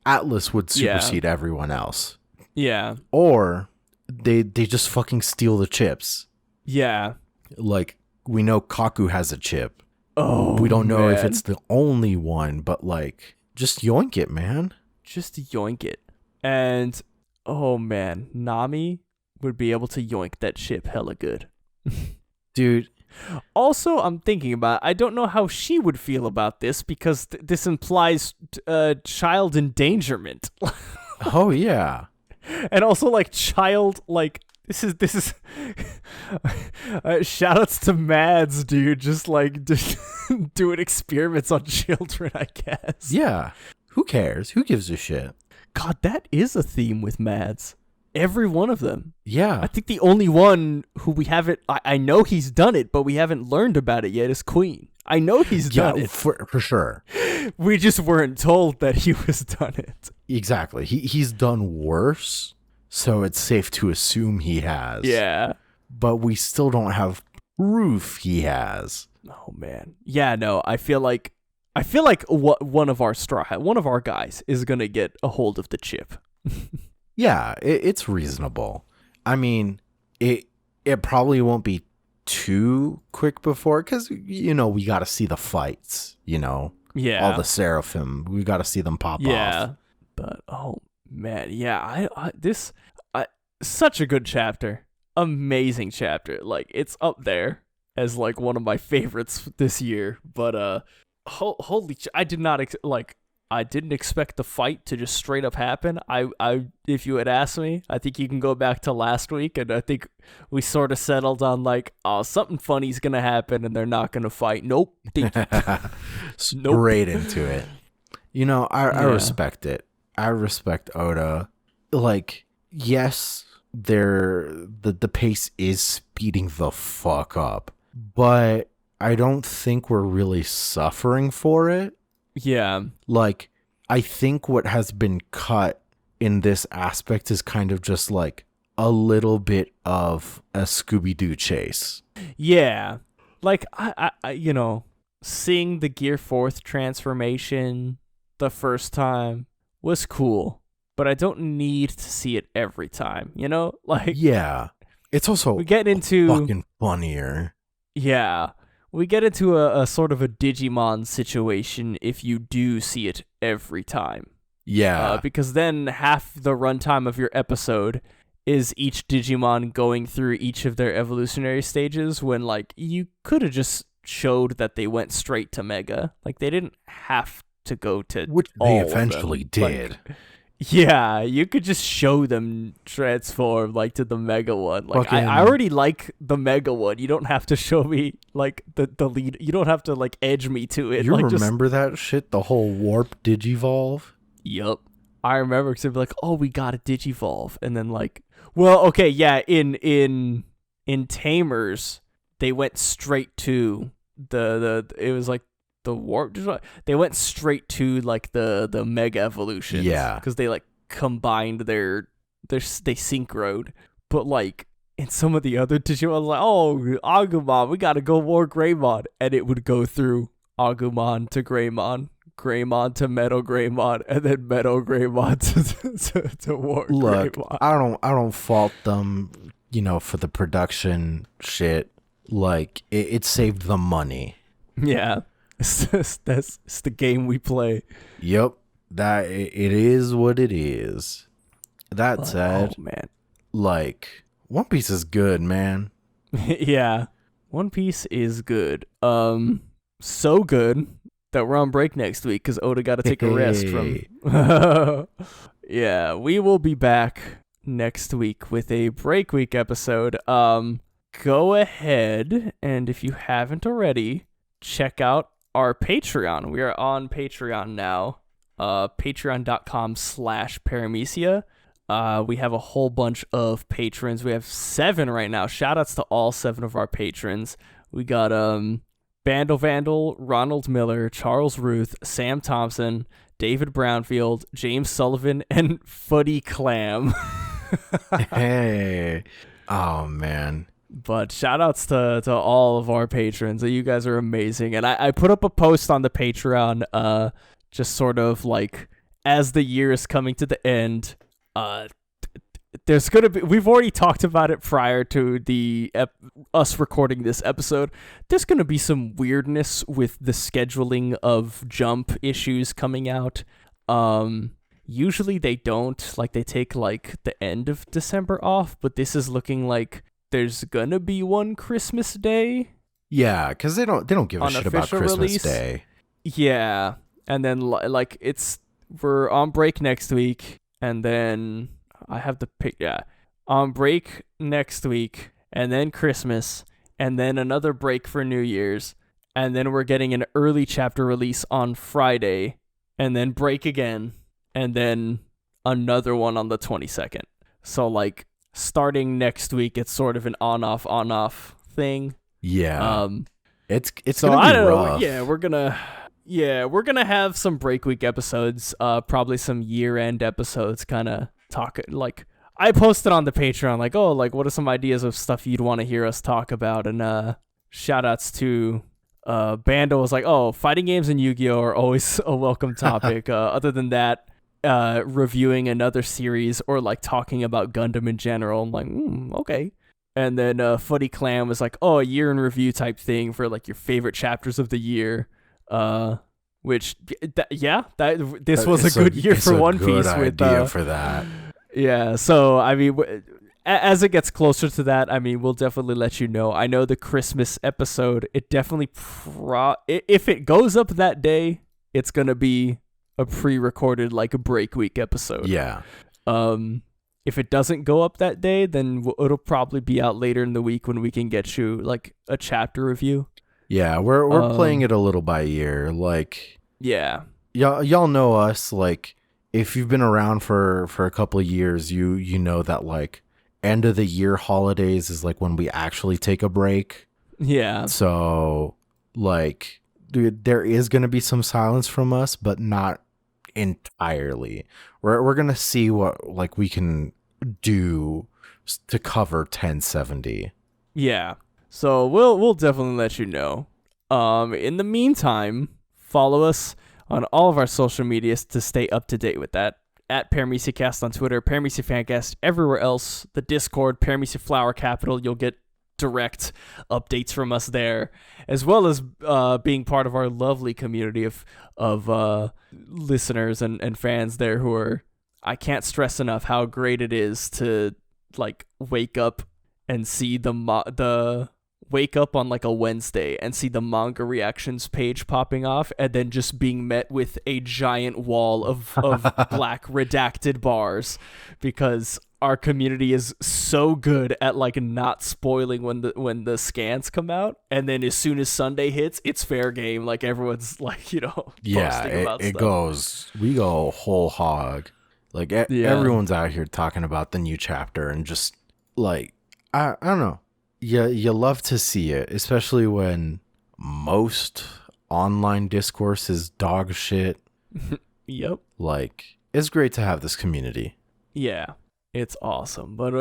Speaker 2: Atlas would supersede everyone else.
Speaker 1: Yeah.
Speaker 2: Or they just fucking steal the chips.
Speaker 1: Yeah.
Speaker 2: Like, we know Kaku has a chip.
Speaker 1: Oh,
Speaker 2: we don't know if
Speaker 1: man.
Speaker 2: it's the only one, but like, just yoink it, man.
Speaker 1: Just yoink it. And, oh man, Nami would be able to yoink that chip hella good.
Speaker 2: Dude.
Speaker 1: Also, I'm thinking about, I don't know how she would feel about this, because this implies child endangerment.
Speaker 2: Oh, yeah.
Speaker 1: And also, like, child, like, this is shout outs to Mads, dude, just like doing experiments on children, I guess.
Speaker 2: Yeah. Who cares? Who gives a shit?
Speaker 1: God, that is a theme with Mads. Every one of them.
Speaker 2: Yeah.
Speaker 1: I think the only one who we haven't, I know he's done it, but we haven't learned about it yet, is Queen. I know he's done it.
Speaker 2: For sure.
Speaker 1: We just weren't told that he was done it.
Speaker 2: Exactly. He's done worse, so it's safe to assume he has.
Speaker 1: Yeah.
Speaker 2: But we still don't have proof he has.
Speaker 1: Oh, man. Yeah, no, I feel like one of our guys is going to get a hold of the chip.
Speaker 2: Yeah, it's reasonable. I mean, it probably won't be too quick before, because, you know, we got to see the fights, you know?
Speaker 1: Yeah.
Speaker 2: All the Seraphim. We got to see them pop off.
Speaker 1: Yeah. But, oh, man. Yeah, such a good chapter. Amazing chapter. Like, it's up there as, like, one of my favorites this year. But, holy I did not, I didn't expect the fight to just straight up happen. I if you had asked me, I think you can go back to last week, and I think we sort of settled on like, oh, something funny's gonna happen, and they're not gonna fight. Nope.
Speaker 2: Straight into it. You know, I respect it. I respect Oda. Like, yes, the pace is speeding the fuck up, but I don't think we're really suffering for it.
Speaker 1: Yeah.
Speaker 2: Like, I think what has been cut in this aspect is kind of just like a little bit of a Scooby-Doo chase.
Speaker 1: Yeah. Like, I you know, seeing the Gear 4th transformation the first time was cool, but I don't need to see it every time, you know? Like,
Speaker 2: Yeah. It's also
Speaker 1: we get into
Speaker 2: fucking funnier.
Speaker 1: yeah, we get into a sort of a Digimon situation if you do see it every time.
Speaker 2: Yeah.
Speaker 1: Because then half the runtime of your episode is each Digimon going through each of their evolutionary stages when, like, you could have just showed that they went straight to Mega. Like, they didn't have to go to
Speaker 2: Which
Speaker 1: all
Speaker 2: they
Speaker 1: of
Speaker 2: eventually
Speaker 1: them.
Speaker 2: did.
Speaker 1: Like, yeah, you could just show them transform, like, to the Mega one. Like,
Speaker 2: Fucking-
Speaker 1: I already like the Mega one. You don't have to show me, like, the lead. You don't have to, like, edge me to it.
Speaker 2: You
Speaker 1: like,
Speaker 2: remember that shit? The whole warp digivolve?
Speaker 1: Yup. I remember because they'd be like, "Oh, we got a Digivolve," and then like, well, okay, yeah, in Tamers, they went straight to the it was like the warp. They went straight to like the Mega Evolutions,
Speaker 2: Yeah.
Speaker 1: because they like combined their they synchroed, but like. In some of the other Digimon, like, oh, Agumon, we gotta go war Greymon, and it would go through Agumon to Greymon, Greymon to Metal Greymon, and then Metal Greymon to War
Speaker 2: Look,
Speaker 1: Greymon.
Speaker 2: I don't fault them, you know, for the production shit. Like it saved them money.
Speaker 1: Yeah, it's the game we play.
Speaker 2: Yep. That it is what it is. That
Speaker 1: But,
Speaker 2: said,
Speaker 1: oh man,
Speaker 2: like One Piece is good, man.
Speaker 1: yeah, One Piece is good. So good that we're on break next week because Oda got to take a rest from. Yeah, we will be back next week with a break week episode. Go ahead and if you haven't already, check out our Patreon. We are on Patreon now. Patreon.com/Paramecia. We have a whole bunch of patrons. We have 7 right now. Shoutouts to all 7 of our patrons. We got Bandle Vandal, Ronald Miller, Charles Ruth, Sam Thompson, David Brownfield, James Sullivan, and Footy Clam.
Speaker 2: Hey. Oh man.
Speaker 1: But shoutouts to all of our patrons. You guys are amazing. And I put up a post on the Patreon, just sort of like as the year is coming to the end. There's gonna be. We've already talked about it prior to the us recording this episode. There's gonna be some weirdness with the scheduling of Jump issues coming out. Usually they don't. Like they take like the end of December off, but this is looking like there's gonna be one Christmas Day.
Speaker 2: Yeah, because they don't give a
Speaker 1: On
Speaker 2: shit about
Speaker 1: official
Speaker 2: Christmas
Speaker 1: release?
Speaker 2: Day.
Speaker 1: Yeah, and then like we're on break next week, and then I have the pick. Yeah, on break next week, and then Christmas, and then another break for New Year's, and then we're getting an early chapter release on Friday, and then break again, and then another one on the 22nd. So like starting next week, it's sort of an on-off thing.
Speaker 2: Yeah. It's
Speaker 1: So
Speaker 2: gonna be
Speaker 1: I don't
Speaker 2: rough.
Speaker 1: know. We're gonna have some break week episodes. Probably some year-end episodes. Kind of talk like I posted on the Patreon. Like, oh, like what are some ideas of stuff you'd want to hear us talk about? And shout outs to Bando was like, oh, fighting games and Yu-Gi-Oh are always a welcome topic. Other than that, reviewing another series or like talking about Gundam in general. I'm like, okay. And then Footy Clam was like, oh, a year in review type thing for like your favorite chapters of the year. Which this was a good year for One Piece. With
Speaker 2: idea for that.
Speaker 1: Yeah, so I mean, as it gets closer to that, I mean, we'll definitely let you know. I know the Christmas episode, it definitely if it goes up that day, it's gonna be a pre-recorded like a break week episode.
Speaker 2: Yeah.
Speaker 1: If it doesn't go up that day, then it'll probably be out later in the week when we can get you like a chapter review.
Speaker 2: Yeah, we're playing it a little by ear. Like,
Speaker 1: yeah,
Speaker 2: y'all know us. Like, if you've been around for a couple of years, you know that like end of the year holidays is like when we actually take a break.
Speaker 1: yeah.
Speaker 2: So, like, dude, there is gonna be some silence from us, but not entirely. We're gonna see what like we can do to cover 1070.
Speaker 1: Yeah. So we'll definitely let you know. In the meantime, follow us on all of our social medias to stay up to date with that. At Paramecia Cast on Twitter, Paramecia Fancast everywhere else, the Discord, Paramecia Flower Capital. You'll get direct updates from us there, as well as being part of our lovely community of listeners and fans there who are, I can't stress enough how great it is to like wake up and see the wake up on like a Wednesday and see the manga reactions page popping off and then just being met with a giant wall of black redacted bars, because our community is so good at like not spoiling when the scans come out, and then as soon as Sunday hits, it's fair game. Like everyone's like, posting about stuff.
Speaker 2: We go whole hog. Like everyone's out here talking about the new chapter, and just like I don't know. Yeah, you love to see it, especially when most online discourse is dog shit.
Speaker 1: Yep.
Speaker 2: Like, it's great to have this community.
Speaker 1: Yeah, it's awesome. But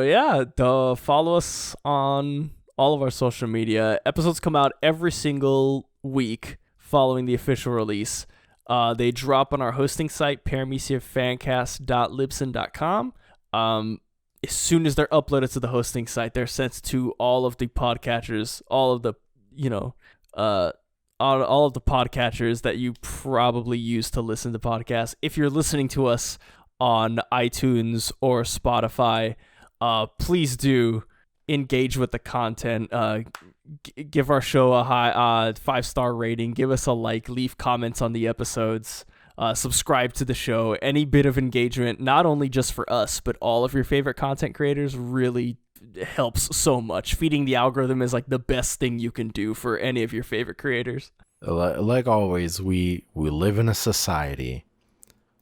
Speaker 1: follow us on all of our social media. Episodes come out every single week following the official release. They drop on our hosting site, parameciafancast.libsyn.com. As soon as they're uploaded to the hosting site, they're sent to all of the podcatchers, all of the podcatchers that you probably use to listen to podcasts. If you're listening to us on iTunes or Spotify, please do engage with the content. Give our show a high 5-star rating. Give us a like. Leave comments on the episodes. Subscribe to the show. Any bit of engagement, not only just for us, but all of your favorite content creators, really helps so much. Feeding the algorithm is like the best thing you can do for any of your favorite creators.
Speaker 2: Like always, we live in a society.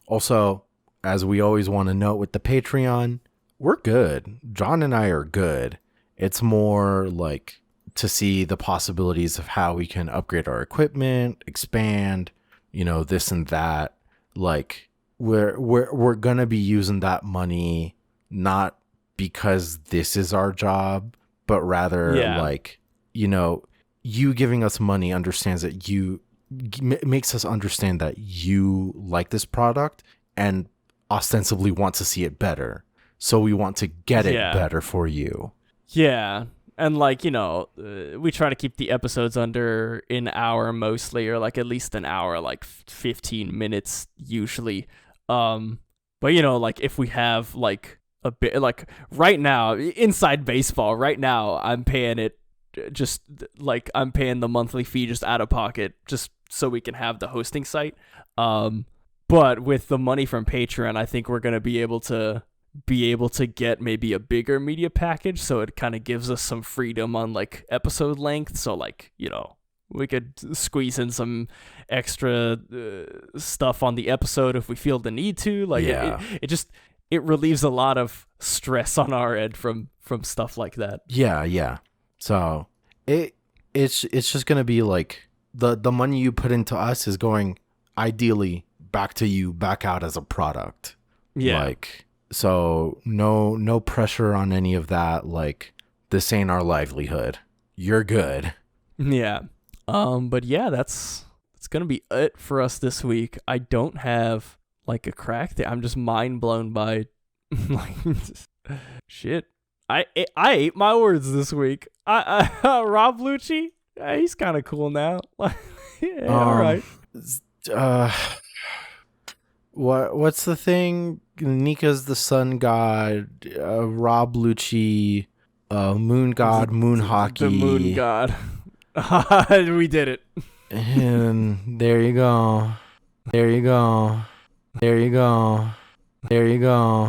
Speaker 2: Also, as we always want to note with the Patreon, we're good. John and I are good. It's more like to see the possibilities of how we can upgrade our equipment, expand, this and that. Like we're gonna be using that money not because this is our job, but rather you giving us money understands that makes us understand that you like this product and ostensibly want to see it better. So we want to get it better for you. Yeah.
Speaker 1: And we try to keep the episodes under an hour mostly, or like at least an hour, like 15 minutes usually. But if we have like a bit, like right now, inside baseball, right now, I'm paying it just like I'm paying the monthly fee just out of pocket, just so we can have the hosting site. But with the money from Patreon, I think we're going to be able to get maybe a bigger media package, so it kind of gives us some freedom on like episode length. So we could squeeze in some extra stuff on the episode if we feel the need to. It relieves a lot of stress on our end from stuff like that.
Speaker 2: Yeah. So it's just gonna be like the money you put into us is going ideally back to you, back out as a product.
Speaker 1: Yeah.
Speaker 2: So no pressure on any of that. Like, this ain't our livelihood. You're good.
Speaker 1: Yeah. But yeah, that's gonna be it for us this week. I don't have like a crack there. I'm just mind blown by like shit. I ate my words this week. Rob Lucci, he's kind of cool now. Yeah, all right.
Speaker 2: What's the thing? Nika's the sun god. Rob Lucci, moon god, moon hockey.
Speaker 1: The moon god. We did it.
Speaker 2: And there you go. There you go. There you go. There you go.